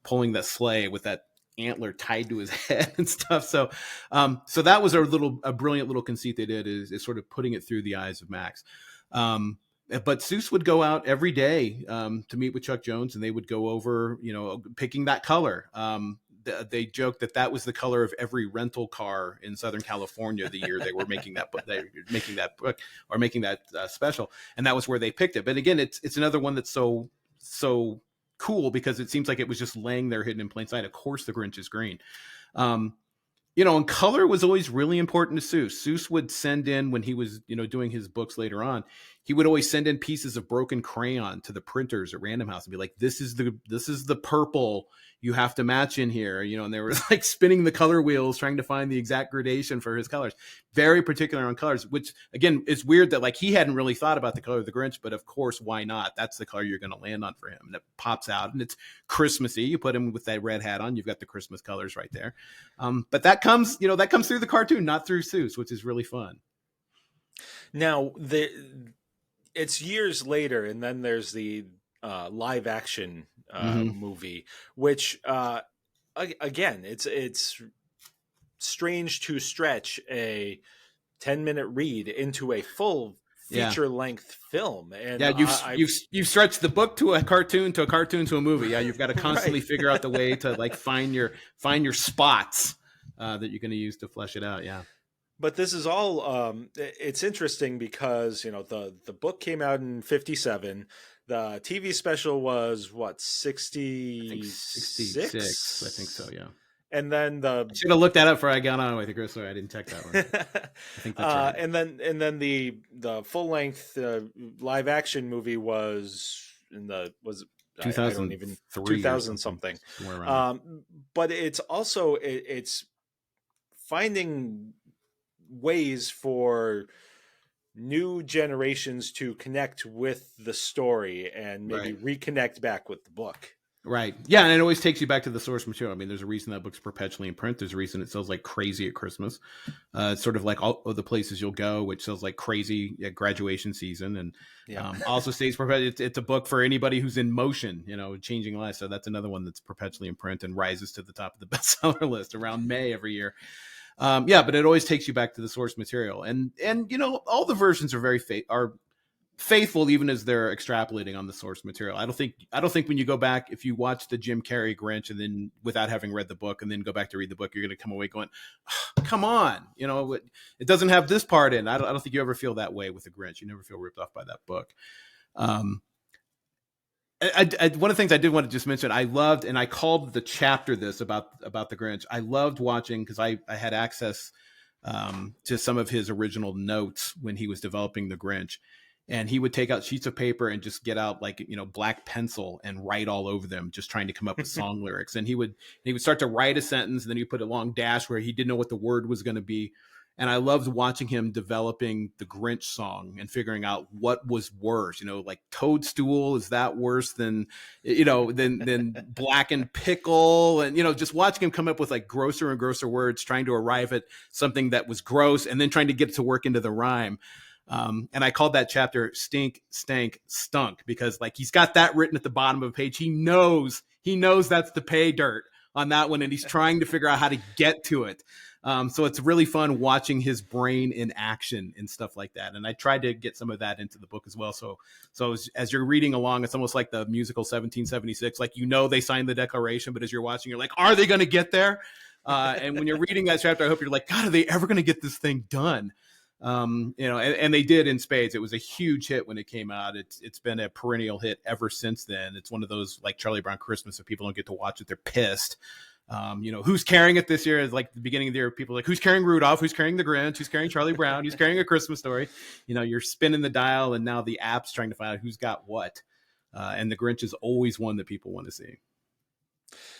Pulling that sleigh with that antler tied to his head and stuff. So that was a brilliant little conceit they did, is sort of putting it through the eyes of Max. But Seuss would go out every day to meet with Chuck Jones, and they would go over, picking that color. They joked that was the color of every rental car in Southern California the year they were making that book, making that special, and that was where they picked it. But again, it's another one that's so cool because it seems like it was just laying there hidden in plain sight. Of course, the Grinch is green. And color was always really important to Seuss. Seuss would send in, when he was, doing his books later on, he would always send in pieces of broken crayon to the printers at Random House and be like, this is the purple you have to match in here, and they were like spinning the color wheels trying to find the exact gradation for his colors. Very particular on colors, which again, it's weird that like he hadn't really thought about the color of the Grinch, but of course, why not? That's the color you're going to land on for him. And it pops out, and it's Christmassy. You put him with that red hat on, you've got the Christmas colors right there. But that comes through the cartoon, not through Seuss, which is really fun. Now, it's years later, and then there's the live action movie, which again, it's strange to stretch a 10-minute read into a full feature-length film. And you've stretched the book to a cartoon to a movie. Yeah, you've got to constantly figure out the way to like find your spots that you're going to use to flesh it out. Yeah. But this is all, it's interesting because, the book came out in 1957. The TV special was, 66? 66, I think so, yeah. And then I should have looked that up before I got on with it, Chris. Sorry, I didn't check that one. I think that's right. And then the full-length live action movie was 2003, 2000 something. But it's also, it's finding ways for new generations to connect with the story and maybe reconnect back with the book. Right. Yeah. And it always takes you back to the source material. I mean, there's a reason that book's perpetually in print. There's a reason it sells like crazy at Christmas. It's sort of like All of the Places You'll Go, which sells like crazy at graduation season. And also stays perpetually. It's a book for anybody who's in motion, changing lives. So that's another one that's perpetually in print and rises to the top of the bestseller list around May every year. But it always takes you back to the source material, and all the versions are are faithful, even as they're extrapolating on the source material. I don't think when you go back, if you watch the Jim Carrey Grinch and then without having read the book and then go back to read the book, you're going to come away going, oh, come on, it doesn't have this part in. I don't think you ever feel that way with the Grinch. You never feel ripped off by that book. One of the things I did want to just mention, I loved, and I called the chapter this about the Grinch. I loved watching, because I had access to some of his original notes when he was developing the Grinch, and he would take out sheets of paper and just get out like black pencil and write all over them, just trying to come up with song lyrics. And he would start to write a sentence, and then he put a long dash where he didn't know what the word was going to be. And I loved watching him developing the Grinch song and figuring out what was worse, like toadstool, is that worse than blackened pickle? And, just watching him come up with like grosser and grosser words, trying to arrive at something that was gross and then trying to get it to work into the rhyme. And I called that chapter Stink, Stank, Stunk, because like he's got that written at the bottom of a page. He knows that's the pay dirt on that one, and he's trying to figure out how to get to it. So it's really fun watching his brain in action and stuff like that. And I tried to get some of that into the book as well. So as you're reading along, it's almost like the musical 1776. Like, they signed the Declaration, but as you're watching, you're like, are they going to get there? And when you're reading that chapter, I hope you're like, God, are they ever going to get this thing done? And they did in spades. It was a huge hit when it came out. It's been a perennial hit ever since then. It's one of those like Charlie Brown Christmas. If people don't get to watch it, they're pissed. Who's carrying it this year is like the beginning of the year. People are like, who's carrying Rudolph? Who's carrying the Grinch? Who's carrying Charlie Brown? Who's carrying A Christmas Story? You're spinning the dial, and now the app's trying to find out who's got what. And the Grinch is always one that people want to see.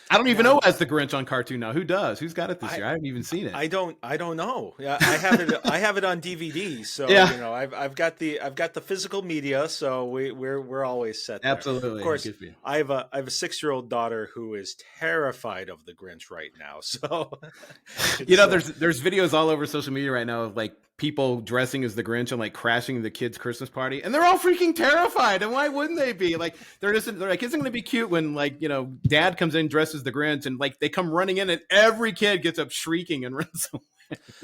I don't even know as the Grinch on cartoon now. Who does? Who's got it this year? I haven't even seen it. I don't know. Yeah, I have it. I have it on DVD. So I've got the physical media. So we're always set there. Absolutely. Of course, I have a 6-year-old daughter who is terrified of the Grinch right now. So there's videos all over social media right now of like people dressing as the Grinch and like crashing the kids' Christmas party, and they're all freaking terrified. And why wouldn't they be? Like they're like, isn't going to be cute when like dad comes in dressed as the Grinch, and like they come running in, and every kid gets up shrieking and runs away.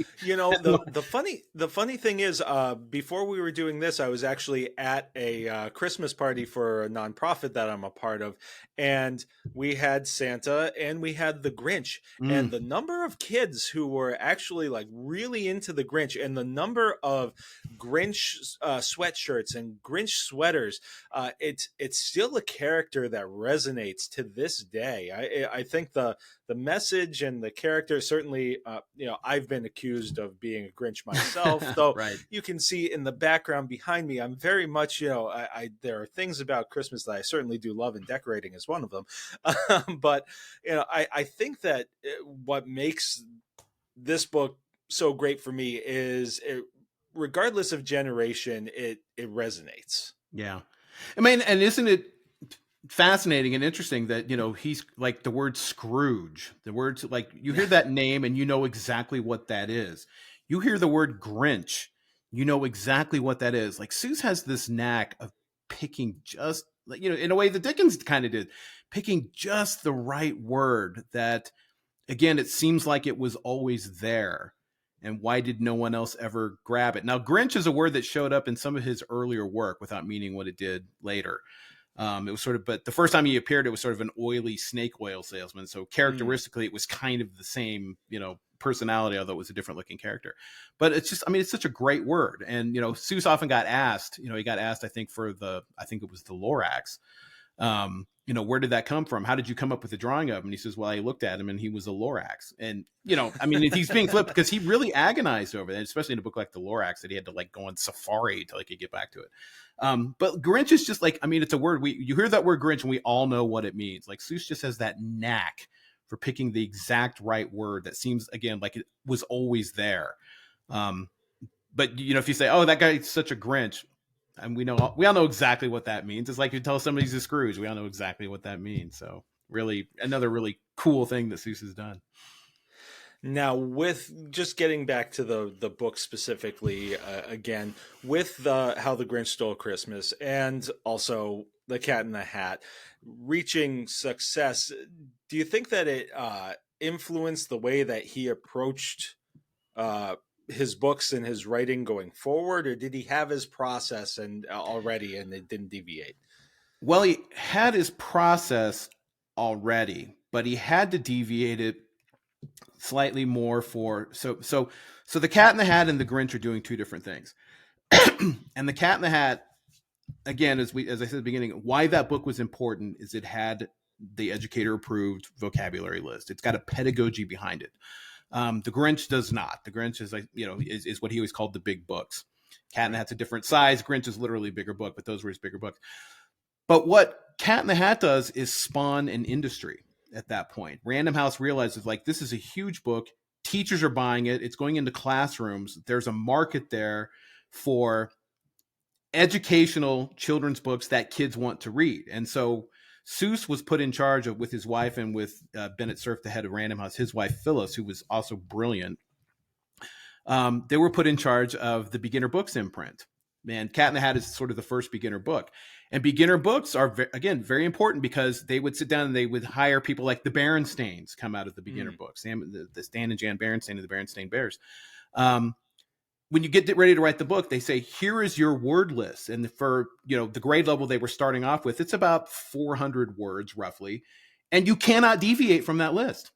The funny thing is, before we were doing this, I was actually at a Christmas party for a nonprofit that I'm a part of, and we had Santa and we had the Grinch, and the number of kids who were actually like really into the Grinch, and the number of Grinch sweatshirts and Grinch sweaters, it's still a character that resonates to this day. I think the message and the character, certainly, I've been accused of being a Grinch myself, though. Right. You can see in the background behind me, I'm very much, there are things about Christmas that I certainly do love, and decorating is one of them. But, I think that what makes this book so great for me is regardless of generation, it resonates. Yeah. I mean, and isn't it fascinating and interesting that he's like the word Scrooge, the words like you hear that name and you know exactly what that is. You hear the word Grinch, you know exactly what that is. Like Seuss has this knack of picking just like in a way that Dickens kind of did, picking just the right word that, again, it seems like it was always there. And why did no one else ever grab it? Now, Grinch is a word that showed up in some of his earlier work without meaning what it did later. It was but the first time he appeared, it was sort of an oily snake oil salesman. So characteristically, it was kind of the same, personality, although it was a different looking character. But it's just, it's such a great word. And, Seuss often got asked, he got asked, I think it was the Lorax, where did that come from? How did you come up with the drawing of him? And he says, well, I looked at him and he was a Lorax. And, he's being flipped because he really agonized over that, especially in a book like the Lorax, that he had to like go on safari to like get back to it. But Grinch is just like, it's a word you hear that word Grinch and we all know what it means. Like Seuss just has that knack for picking the exact right word that seems, again, like it was always there. But if you say, oh, that guy's such a Grinch, and we all know exactly what that means. It's like you tell somebody's a Scrooge. We all know exactly what that means. So really, another really cool thing that Seuss has done. Now, with just getting back to the book specifically, again, with How the Grinch Stole Christmas and also The Cat in the Hat reaching success, do you think that it influenced the way that he approached his books and his writing going forward, or did he have his process already and it didn't deviate? Well, he had his process already, but he had to deviate it slightly more so the Cat in the Hat and the Grinch are doing two different things. And the Cat in the Hat, again, as I said at the beginning, why that book was important is it had the educator approved vocabulary list. It's got a pedagogy behind it. The Grinch does not. The Grinch is like, is what he always called the big books. Cat in the Hat's a different size. Grinch is literally a bigger book, but those were his bigger books. But what Cat in the Hat does is spawn an industry at that point. Random House realizes like, this is a huge book. Teachers are buying it. It's going into classrooms. There's a market there for educational children's books that kids want to read. And so Seuss was put in charge of, with his wife and with Bennett Cerf, the head of Random House, his wife Phyllis, who was also brilliant. They were put in charge of the Beginner Books imprint. Man, Cat in the Hat is sort of the first beginner book. And beginner books are, again, very important because they would sit down and they would hire people like the Berenstains come out of the beginner books, the Stan and Jan Berenstain of the Berenstain Bears. When you get ready to write the book, they say, here is your word list. And for, the grade level they were starting off with, it's about 400 words roughly. And you cannot deviate from that list.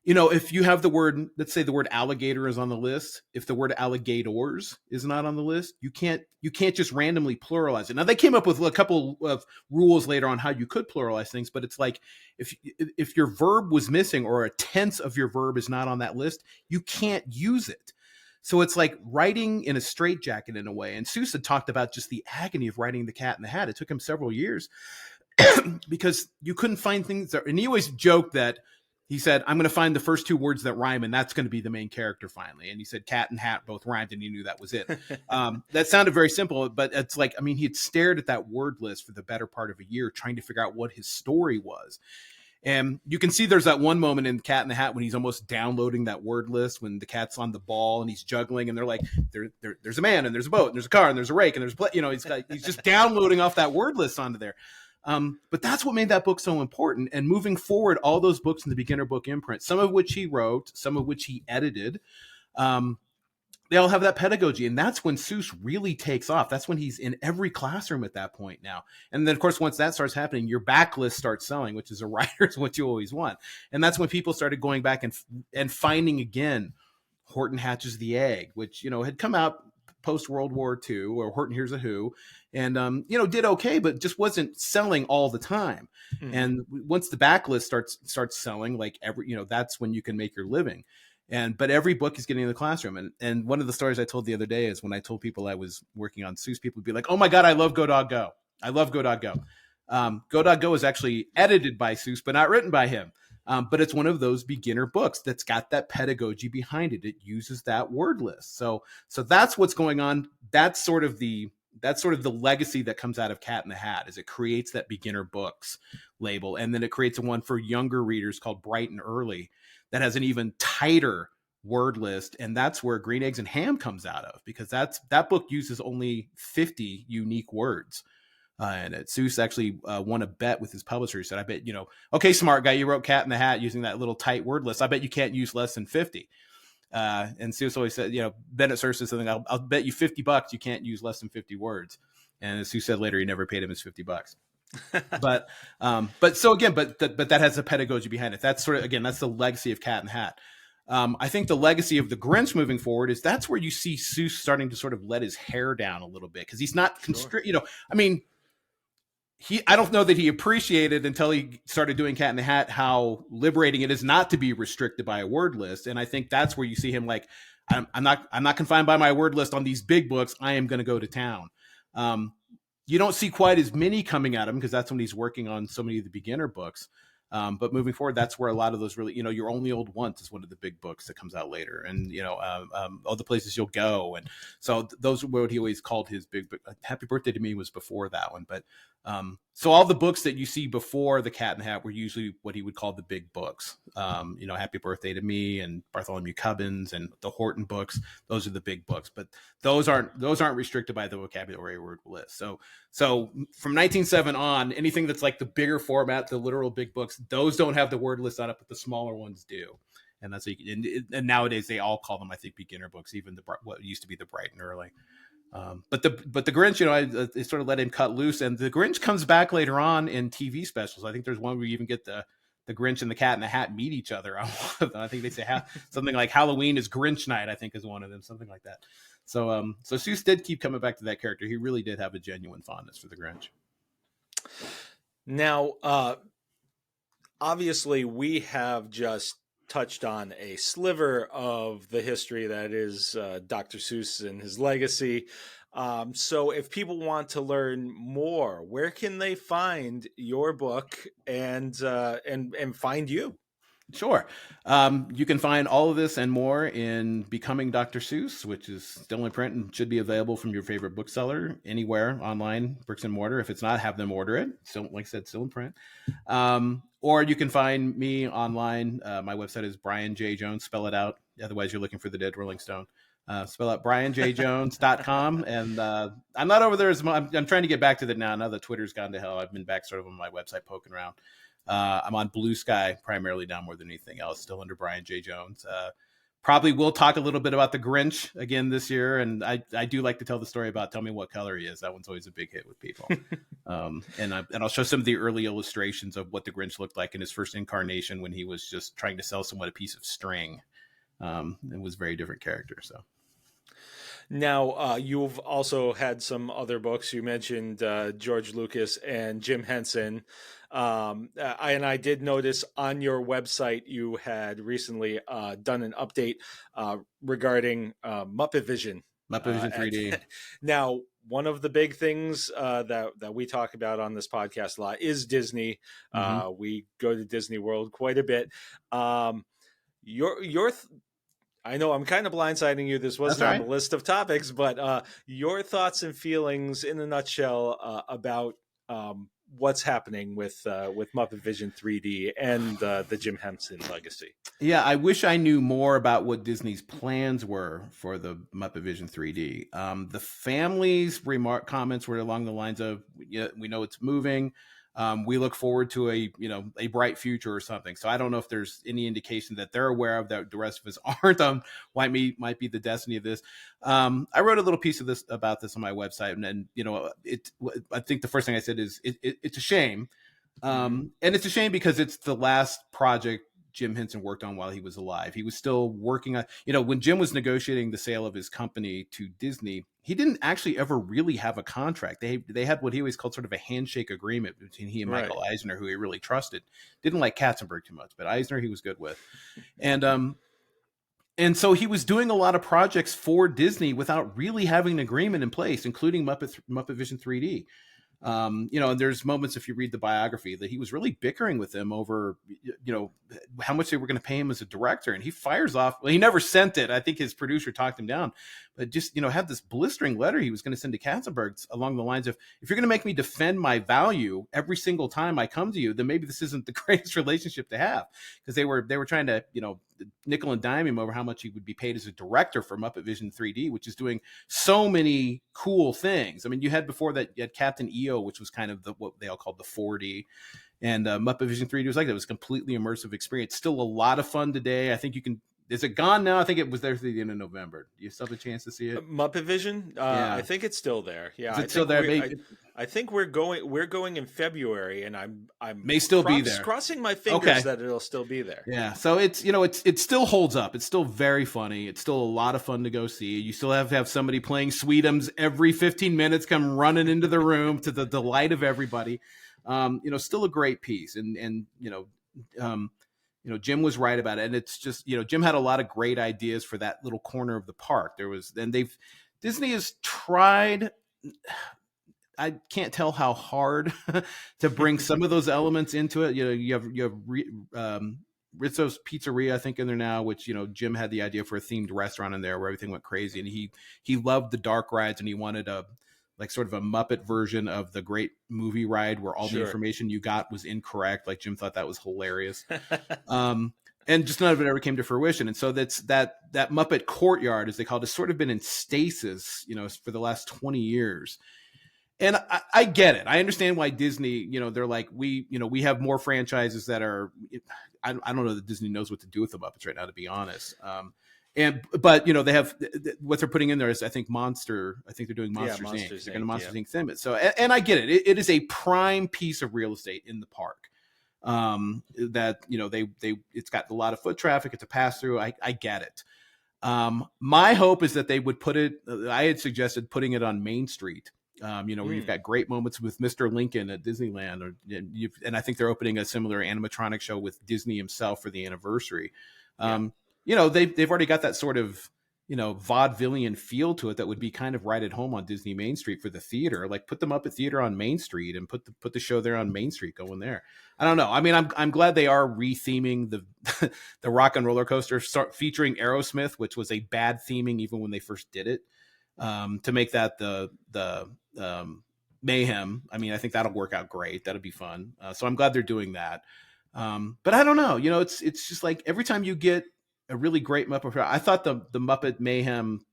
If you have the word, let's say the word alligator is on the list, if the word alligators is not on the list, you can't just randomly pluralize it. Now they came up with a couple of rules later on how you could pluralize things, but it's like if your verb was missing or a tense of your verb is not on that list, you can't use it. So it's like writing in a straitjacket in a way. And Seuss had talked about just the agony of writing The Cat in the Hat. It took him several years because you couldn't find things there. And he always joked that he said, I'm going to find the first two words that rhyme, and that's going to be the main character finally. And he said cat and hat both rhymed, and he knew that was it. That sounded very simple, but it's like, he had stared at that word list for the better part of a year trying to figure out what his story was. And you can see there's that one moment in Cat in the Hat when he's almost downloading that word list when the cat's on the ball and he's juggling, and they're like, there's a man and there's a boat and there's a car and there's a rake and there's he's just downloading off that word list onto there. But that's what made that book so important. And moving forward, all those books in the beginner book imprint, some of which he wrote, some of which he edited, they all have that pedagogy. And that's when Seuss really takes off. That's when he's in every classroom at that point now. And then, of course, once that starts happening, your backlist starts selling, which is a writer is what you always want. And that's when people started going back and finding again Horton Hatches the Egg, which, had come out post World War II, or Horton Hears a Who, and did okay, but just wasn't selling all the time. Mm-hmm. And once the backlist starts selling, like that's when you can make your living. But every book is getting in the classroom. And one of the stories I told the other day is when I told people I was working on Seuss, people would be like, "Oh my God, I love Go Dog Go! I love Go Dog Go." Go Dog Go is actually edited by Seuss, but not written by him. But it's one of those beginner books that's got that pedagogy behind it. It uses that word list. So that's what's going on. That's sort of the legacy that comes out of Cat in the Hat, is it creates that beginner books label. And then it creates one for younger readers called Bright and Early that has an even tighter word list. And that's where Green Eggs and Ham comes out of, because that book uses only 50 unique words. And Seuss actually won a bet with his publisher. He said, I bet, okay, smart guy, you wrote Cat in the Hat using that little tight word list. I bet you can't use less than 50. And Seuss always said, Bennett Seuss said something, I'll bet you $50 you can't use less than 50 words. And as Seuss said later, he never paid him his $50. But that has a pedagogy behind it. That's sort of, again, that's the legacy of Cat in the Hat. I think the legacy of the Grinch moving forward is that's where you see Seuss starting to sort of let his hair down a little bit, because he's not constricted. I don't know that he appreciated until he started doing Cat in the Hat how liberating it is not to be restricted by a word list. And I think that's where you see him like, I'm not confined by my word list on these big books. I am going to go to town. You don't see quite as many coming at him because that's when he's working on so many of the beginner books. But moving forward, that's where a lot of those really, You're Only Old Once is one of the big books that comes out later, and All the Places You'll Go, and so those were what he always called his big book. Happy Birthday to Me was before that one, but so all the books that you see before the Cat in the Hat were usually what he would call the big books. Happy Birthday to Me and Bartholomew Cubbins and the Horton books. Those are the big books, but those aren't restricted by the vocabulary word list. So from 1907 on, anything that's like the bigger format, the literal big books, those don't have the word list on it, but the smaller ones do. And that's and nowadays they all call them, I think, beginner books, even what used to be the Bright and Early. But the Grinch, I sort of let him cut loose, and the Grinch comes back later on in TV specials. I think there's one where you even get the Grinch and the Cat in the Hat meet each other on one of them. I think they say something like Halloween is Grinch night, I think is one of them, something like that. So Seuss did keep coming back to that character. He really did have a genuine fondness for the Grinch. Now, obviously, we have just touched on a sliver of the history that is Dr. Seuss and his legacy. So if people want to learn more, where can they find your book and find you? Sure. You can find all of this and more in Becoming Dr. Seuss, which is still in print and should be available from your favorite bookseller anywhere online, bricks and mortar. If it's not, have them order it. So, like I said, still in print. Or you can find me online. My website is Brian J. Jones. Spell it out. Otherwise, you're looking for the Dead Rolling Stone. Spell out brianjjones.com. And I'm not over there as much. I'm trying to get back to that now that Twitter's gone to hell. I've been back sort of on my website poking around. I'm on Blue Sky primarily now more than anything else, still under Brian J. Jones. Probably will talk a little bit about the Grinch again this year. And I do like to tell the story about Tell Me What Color He Is. That one's always a big hit with people. And I'll show some of the early illustrations of what the Grinch looked like in his first incarnation when he was just trying to sell someone a piece of string. It was a very different character. So. Now, you've also had some other books. You mentioned George Lucas and Jim Henson. I did notice on your website you had recently done an update regarding Muppet Vision. Muppet Vision 3D. Now, one of the big things that we talk about on this podcast a lot is Disney. We go to Disney World quite a bit. I know I'm kind of blindsiding you. This wasn't on the list of topics, but your thoughts and feelings in a nutshell about what's happening with Muppet Vision 3D and the Jim Henson legacy. Yeah, I wish I knew more about what Disney's plans were for the Muppet Vision 3D. The family's comments were along the lines of, we know it's moving. We look forward to a bright future or something. So I don't know if there's any indication that they're aware of that the rest of us aren't might be the destiny of this. I wrote a little piece of this about this on my website, and I think the first thing I said is it's a shame. And it's a shame because it's the last project Jim Henson worked on while he was alive. He was still working on, when Jim was negotiating the sale of his company to Disney, he didn't actually ever really have a contract. They had what he always called sort of a handshake agreement between he and Michael Eisner, who he really trusted. Didn't like Katzenberg too much, but Eisner he was good with. And so he was doing a lot of projects for Disney without really having an agreement in place, including Muppet Vision 3D. And there's moments, if you read the biography, that he was really bickering with them over, how much they were going to pay him as a director. And he fires off. Well, he never sent it. I think his producer talked him down, but just, had this blistering letter he was going to send to Katzenberg along the lines of, if you're going to make me defend my value every single time I come to you, then maybe this isn't the greatest relationship to have. Because they were trying to, nickel and dime him over how much he would be paid as a director for Muppet Vision 3D, which is doing so many cool things. I mean, you had before that, you had Captain EO, which was kind of what they all called the 4D. And Muppet Vision 3D was like that. It was a completely immersive experience. Still a lot of fun today. I think you can. Is it gone now? I think it was there through the end of November. Do you still have a chance to see it? Muppet Vision? Yeah. I think it's still there. Yeah, is it still there? I think we're going in February, and I'm may still be there. Crossing my fingers that it'll still be there. Yeah, so it's it still holds up. It's still very funny. It's still a lot of fun to go see. You still have to have somebody playing Sweetums every 15 minutes come running into the room to the delight of everybody. Still a great piece, and Jim was right about it. And it's just, Jim had a lot of great ideas for that little corner of the park. Disney has tried, I can't tell how hard to bring some of those elements into it. You have Rizzo's Pizzeria, I think, in there now, which, Jim had the idea for a themed restaurant in there where everything went crazy. And he loved the dark rides, and he wanted sort of a Muppet version of the Great Movie Ride where all the information you got was incorrect. Like Jim thought that was hilarious. And just none of it ever came to fruition. And so that Muppet Courtyard, as they call it, has sort of been in stasis, for the last 20 years. And I get it. I understand why Disney, they're like, we have more franchises that are, I don't know that Disney knows what to do with the Muppets right now, to be honest. But they have what they're putting in there is, I think, Monster. I think they're doing Monsters Inc. They're going to Monsters Inc. theme it. So, and I get it. It is a prime piece of real estate in the park. That it's got a lot of foot traffic. It's a pass through. I get it. My hope is that they would put it. I had suggested putting it on Main Street. Where you've got great moments with Mr. Lincoln at Disneyland, and I think they're opening a similar animatronic show with Disney himself for the anniversary. They've already got that sort of, vaudevillian feel to it that would be kind of right at home on Disney Main Street for the theater. Like put them up at theater on Main Street and put the show there on Main Street going there. I don't know. I mean, I'm glad they are retheming the the Rock and Roller Coaster, featuring Aerosmith, which was a bad theming even when they first did it, to make that the Mayhem. I mean, I think that'll work out great. That'll be fun. So I'm glad they're doing that. But I don't know. It's just like every time you get a really great Muppet. I thought the Muppet Mayhem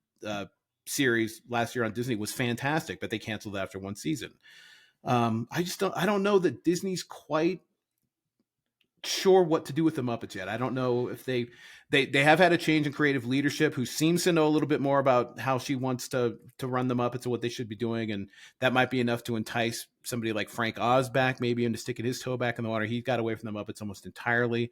series last year on Disney was fantastic, but they canceled after one season. I don't know that Disney's quite sure what to do with the Muppets yet. I don't know if they have had a change in creative leadership who seems to know a little bit more about how she wants to run the Muppets and what they should be doing. And that might be enough to entice somebody like Frank Oz back, maybe into sticking his toe back in the water. He got away from the Muppets almost entirely.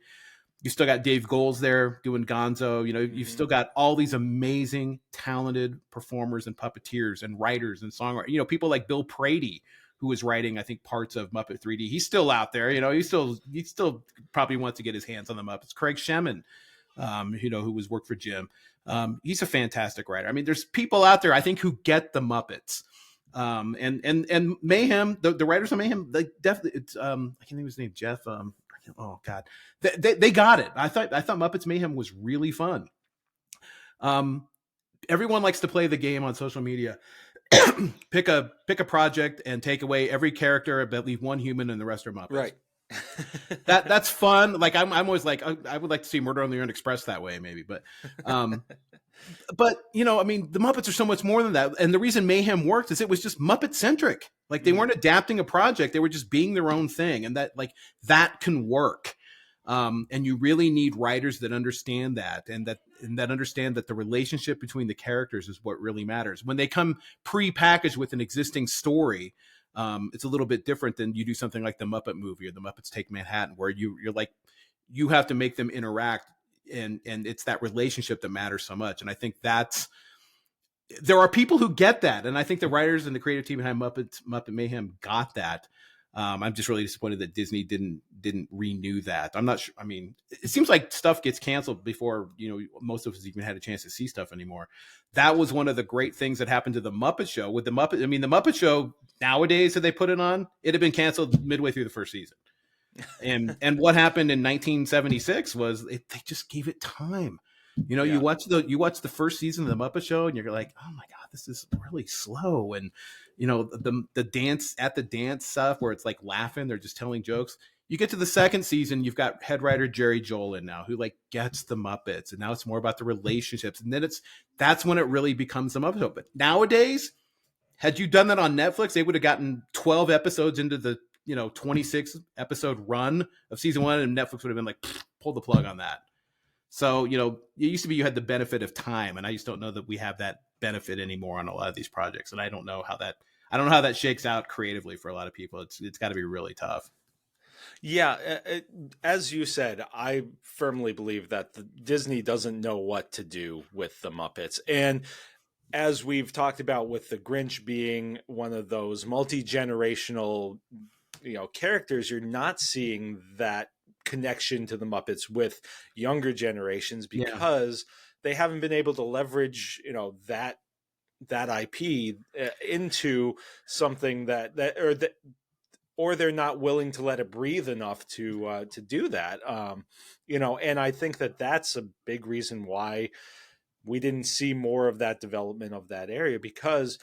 You still got Dave Goelz there doing Gonzo. You know, you've still got all these amazing, talented performers and puppeteers and writers and songwriters. You know, people like Bill Prady, who was writing, I think, parts of Muppet 3D. He's still out there. You know, he still probably wants to get his hands on the Muppets. Craig Shemin, you know, who was worked for Jim. He's a fantastic writer. I mean, there's people out there, I think, who get the Muppets. And Mayhem, the writers of Mayhem, they definitely, it's, I can't think of his name, Jeff. Oh God, they got it. I thought Muppets Mayhem was really fun. Everyone likes to play the game on social media. pick a project and take away every character, but leave one human and the rest are Muppets. Right. That's fun. Like I'm always like, I would like to see Murder on the Orient Express that way, maybe, but you know, I mean, the Muppets are so much more than that. And the reason Mayhem worked is it was just Muppet centric. Like they weren't adapting a project; they were just being their own thing, and that can work. And you really need writers that understand that, and that understand that the relationship between the characters is what really matters. When they come pre-packaged with an existing story, it's a little bit different than you do something like the Muppet Movie or the Muppets Take Manhattan, where you're like, you have to make them interact, and it's that relationship that matters so much. And I think there are people who get that, and I think the writers and the creative team behind Muppet Mayhem got that. I'm just really disappointed that Disney didn't renew that. I'm not sure. I mean, it seems like stuff gets canceled before, you know, most of us even had a chance to see stuff anymore. That was one of the great things that happened to the Muppet Show with the Muppet. I mean, the Muppet Show nowadays, if they put it on, it had been canceled midway through the first season. And what happened in 1976 was they just gave it time. You know, you watch the first season of the Muppet Show and you're like, oh my God, this is really slow. And, you know, the dance stuff where it's like laughing, they're just telling jokes. You get to the second season, you've got head writer Jerry Jolin now, who like gets the Muppets, and now it's more about the relationships. And then that's when it really becomes the Muppet Show. But nowadays, had you done that on Netflix, they would have gotten 12 episodes into the, you know, 26 episode run of season one, and Netflix would have been like, pull the plug on that. So, you know, it used to be you had the benefit of time, and I just don't know that we have that benefit anymore on a lot of these projects. And I don't know how that shakes out creatively for a lot of people. It's got to be really tough. Yeah, as you said, I firmly believe that Disney doesn't know what to do with the Muppets. And as we've talked about with the Grinch being one of those multi-generational, you know, characters, you're not seeing that connection to the Muppets with younger generations because they haven't been able to leverage, you know, that IP into something or they're not willing to let it breathe enough to do that. You know, and I think that's a big reason why we didn't see more of that development of that area, because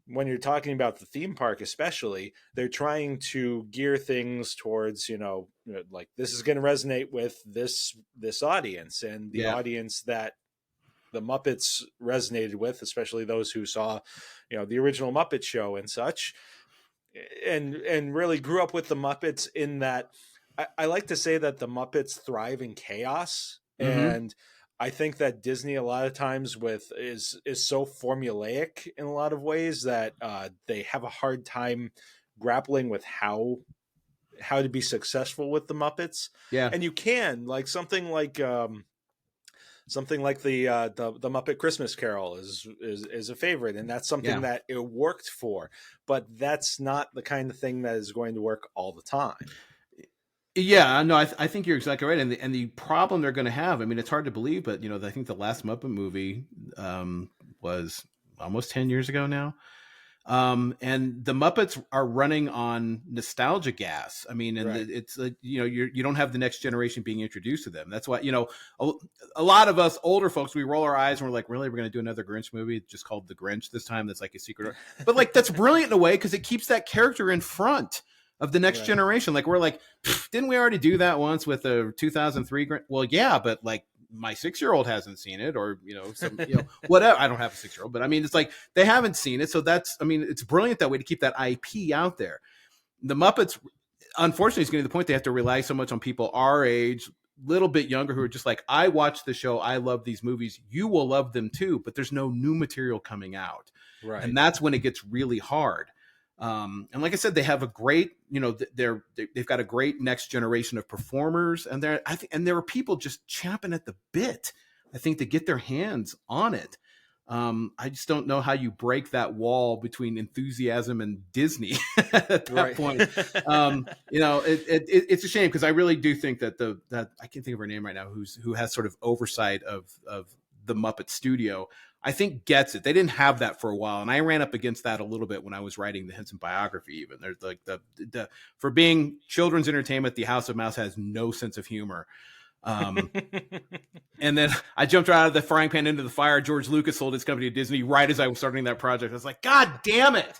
when you're talking about the theme park, especially, they're trying to gear things towards, you know, like this is going to resonate with this audience, and the audience that the Muppets resonated with, especially those who saw, you know, the original Muppet Show and such, and really grew up with the Muppets. In that, I like to say that the Muppets thrive in chaos, and I think that Disney a lot of times is so formulaic in a lot of ways that they have a hard time grappling with how to be successful with the Muppets. Yeah, and you can something like the Muppet Christmas Carol is a favorite, and that's something that it worked for, but that's not the kind of thing that is going to work all the time. Yeah, no, I think you're exactly right. And the problem they're going to have, I mean, it's hard to believe, but, you know, I think the last Muppet movie was almost 10 years ago now. And the Muppets are running on nostalgia gas. I mean, and it's like, you know, you don't have the next generation being introduced to them. That's why, you know, a lot of us older folks, we roll our eyes and we're like, really, we're going to do another Grinch movie just called The Grinch this time? That's like a secret. But like, that's brilliant in a way, because it keeps that character in front of the next generation. Like, we're like, didn't we already do that once with the 2003 Grinch? Well, yeah, but like, my 6-year-old hasn't seen it, or whatever. I don't have a 6-year-old, but I mean, it's like they haven't seen it, so it's brilliant that way to keep that IP out there. The Muppets, unfortunately, is getting to the point they have to rely so much on people our age, little bit younger, who are just like, I watch the show, I love these movies, you will love them too, but there's no new material coming out, right? And that's when it gets really hard. And like I said, they have a great, they've got a great next generation of performers, and there are people just champing at the bit, I think, to get their hands on it. I just don't know how you break that wall between enthusiasm and Disney at that point. It's a shame, because I really do think that I can't think of her name right now, who has sort of oversight of the Muppet Studio, I think gets it. They didn't have that for a while, and I ran up against that a little bit when I was writing the Henson biography. Even there's like the for being children's entertainment, the House of Mouse has no sense of humor. And then I jumped right out of the frying pan into the fire. George Lucas sold his company to Disney right as I was starting that project. I was like, God damn it!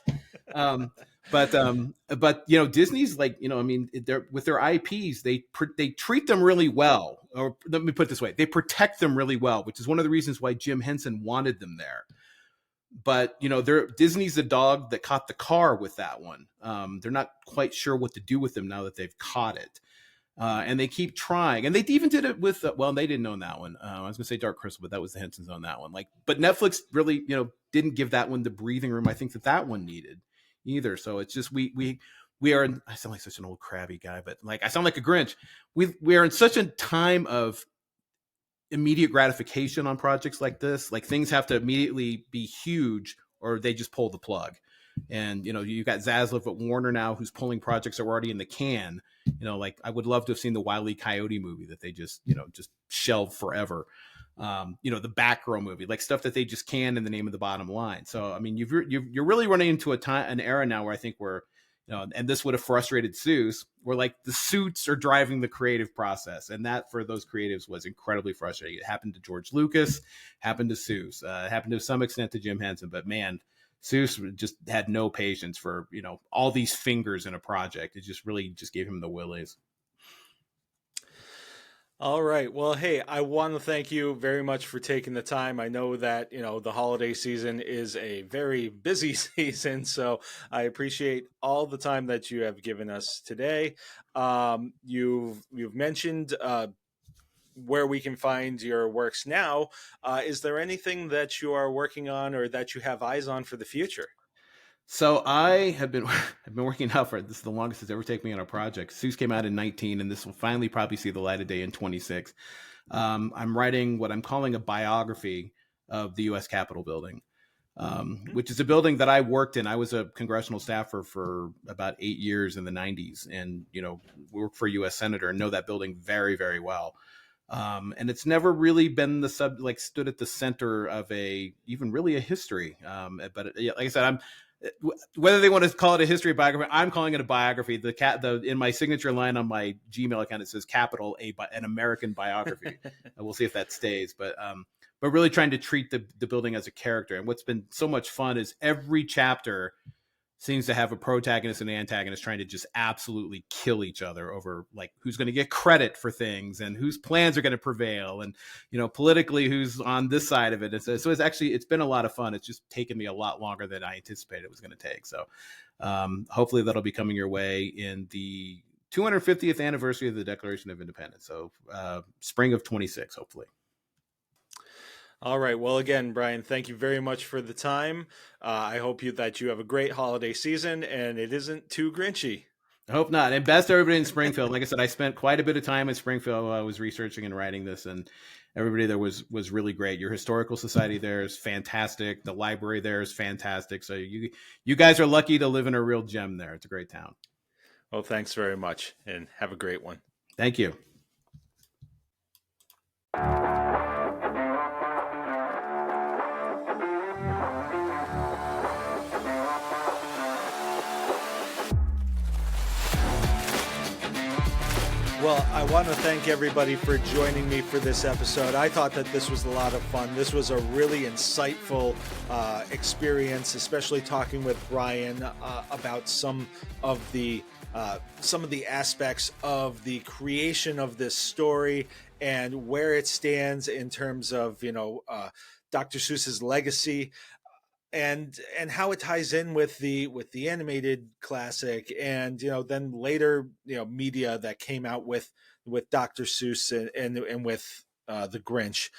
But Disney's like, they're, with their IPs, they treat them really well. Or let me put it this way, they protect them really well, which is one of the reasons why Jim Henson wanted them there. But Disney's the dog that caught the car with that one. They're not quite sure what to do with them now that they've caught it. And they keep trying, and they even did it with they didn't own that one. I was gonna say Dark Crystal, but that was the Hensons on that one. But Netflix really didn't give that one the breathing room I think that one needed either. So it's just we are in, I sound like such an old crabby guy, but I sound like a Grinch. We are in such a time of immediate gratification on projects like this. Like, things have to immediately be huge, or they just pull the plug. And you've got Zaslav at Warner now, who's pulling projects that were already in the can. I would love to have seen the Wile E. Coyote movie that they just shelved forever. The Batgirl movie, stuff that they just can in the name of the bottom line. So I mean, you're really running into an era now where I think we're, and this would have frustrated Seuss, where the suits are driving the creative process, and that for those creatives was incredibly frustrating. It happened to George Lucas, happened to Seuss, it happened to some extent to Jim Henson, but man, Seuss just had no patience for, all these fingers in a project. It just really just gave him the willies. All right. Well, hey, I want to thank you very much for taking the time. I know that, the holiday season is a very busy season, so I appreciate all the time that you have given us today. You've mentioned where we can find your works now. Is there anything that you are working on or that you have eyes on for the future? So I have been working out for, this is the longest it's ever taken me on a project. Seuss came out in 19, and this will finally probably see the light of day in 26. I'm writing what I'm calling a biography of the U.S. Capitol building, which is a building that I worked in. I was a congressional staffer for about 8 years in the 90s, and worked for a U.S. senator and know that building very, very well. And it's never really been stood at the center of even really a history. But like I said, whether they want to call it a history biography, I'm calling it a biography. In my signature line on my Gmail account, it says capital an American biography. We'll see if that stays, but really trying to treat the building as a character. And what's been so much fun is every chapter seems to have a protagonist and an antagonist trying to just absolutely kill each other over who's going to get credit for things and whose plans are going to prevail, and politically who's on this side of it. And so it's been a lot of fun. It's just taken me a lot longer than I anticipated it was going to take. So hopefully that'll be coming your way in the 250th anniversary of the Declaration of Independence. So spring of 26, hopefully. All right. Well, again, Brian, thank you very much for the time. I hope that you have a great holiday season and it isn't too Grinchy. I hope not. And best to everybody in Springfield. Like I said, I spent quite a bit of time in Springfield while I was researching and writing this, and everybody there was really great. Your historical society there is fantastic. The library there is fantastic. So you guys are lucky to live in a real gem there. It's a great town. Well, thanks very much, and have a great one. Thank you. Well, I want to thank everybody for joining me for this episode. I thought that this was a lot of fun. This was a really insightful experience, especially talking with Brian about some of the aspects of the creation of this story and where it stands in terms of, Dr. Seuss's legacy, and how it ties in with the animated classic, and then later media that came out with Dr. Seuss and with the Grinch,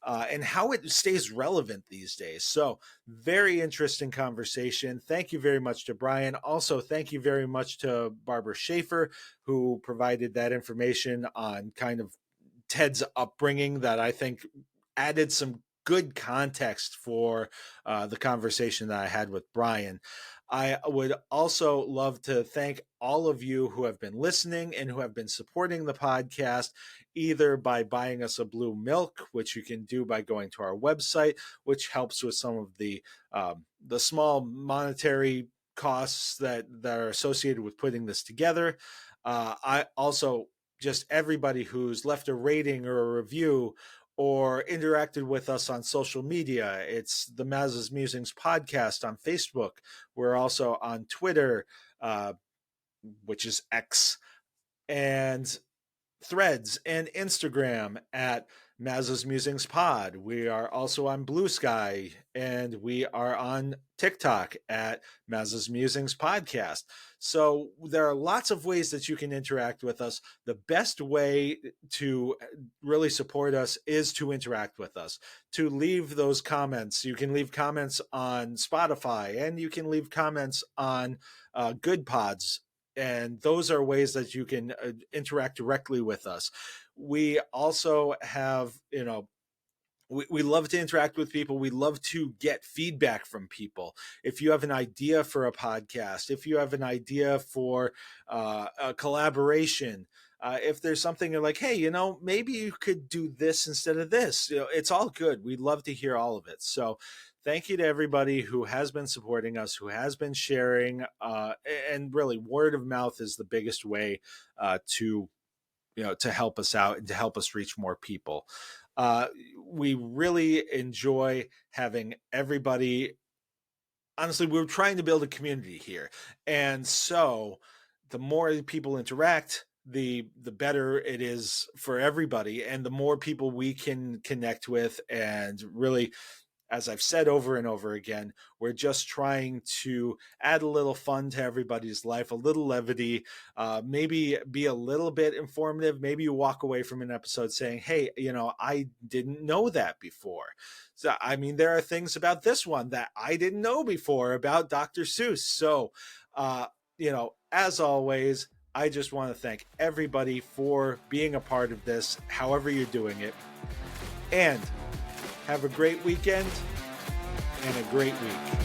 and how it stays relevant these days. So very interesting conversation. Thank you very much to Brian. Also, thank you very much to Barbara Shaffer, who provided that information on kind of Ted's upbringing that I think added some good context for the conversation that I had with Brian. I would also love to thank all of you who have been listening and who have been supporting the podcast, either by buying us a blue milk, which you can do by going to our website, which helps with some of the small monetary costs that are associated with putting this together. I also, just everybody who's left a rating or a review or interacted with us on social media. It's the Maza's Musings podcast on Facebook. We're also on Twitter, which is X, and Threads and Instagram at Maza's Musings Pod. We are also on Blue Sky, and we are on TikTok at Maza's Musings Podcast. So there are lots of ways that you can interact with us. The best way to really support us is to interact with us, to leave those comments. You can leave comments on Spotify, and you can leave comments on Good Pods. And those are ways that you can interact directly with us. We also have, we love to interact with people. We love to get feedback from people. If you have an idea for a podcast, if you have an idea for a collaboration, if there's something you're like, hey, maybe you could do this instead of this, it's all good. We'd love to hear all of it. So thank you to everybody who has been supporting us, who has been sharing, and really word of mouth is the biggest way to help us out and to help us reach more people. We really enjoy having everybody. Honestly, we're trying to build a community here. And so the more people interact, the better it is for everybody. And the more people we can connect with, and really, as I've said over and over again, we're just trying to add a little fun to everybody's life, a little levity, maybe be a little bit informative. Maybe you walk away from an episode saying, hey, I didn't know that before. So, I mean, there are things about this one that I didn't know before about Dr. Seuss. So, as always, I just want to thank everybody for being a part of this, however you're doing it. And have a great weekend and a great week.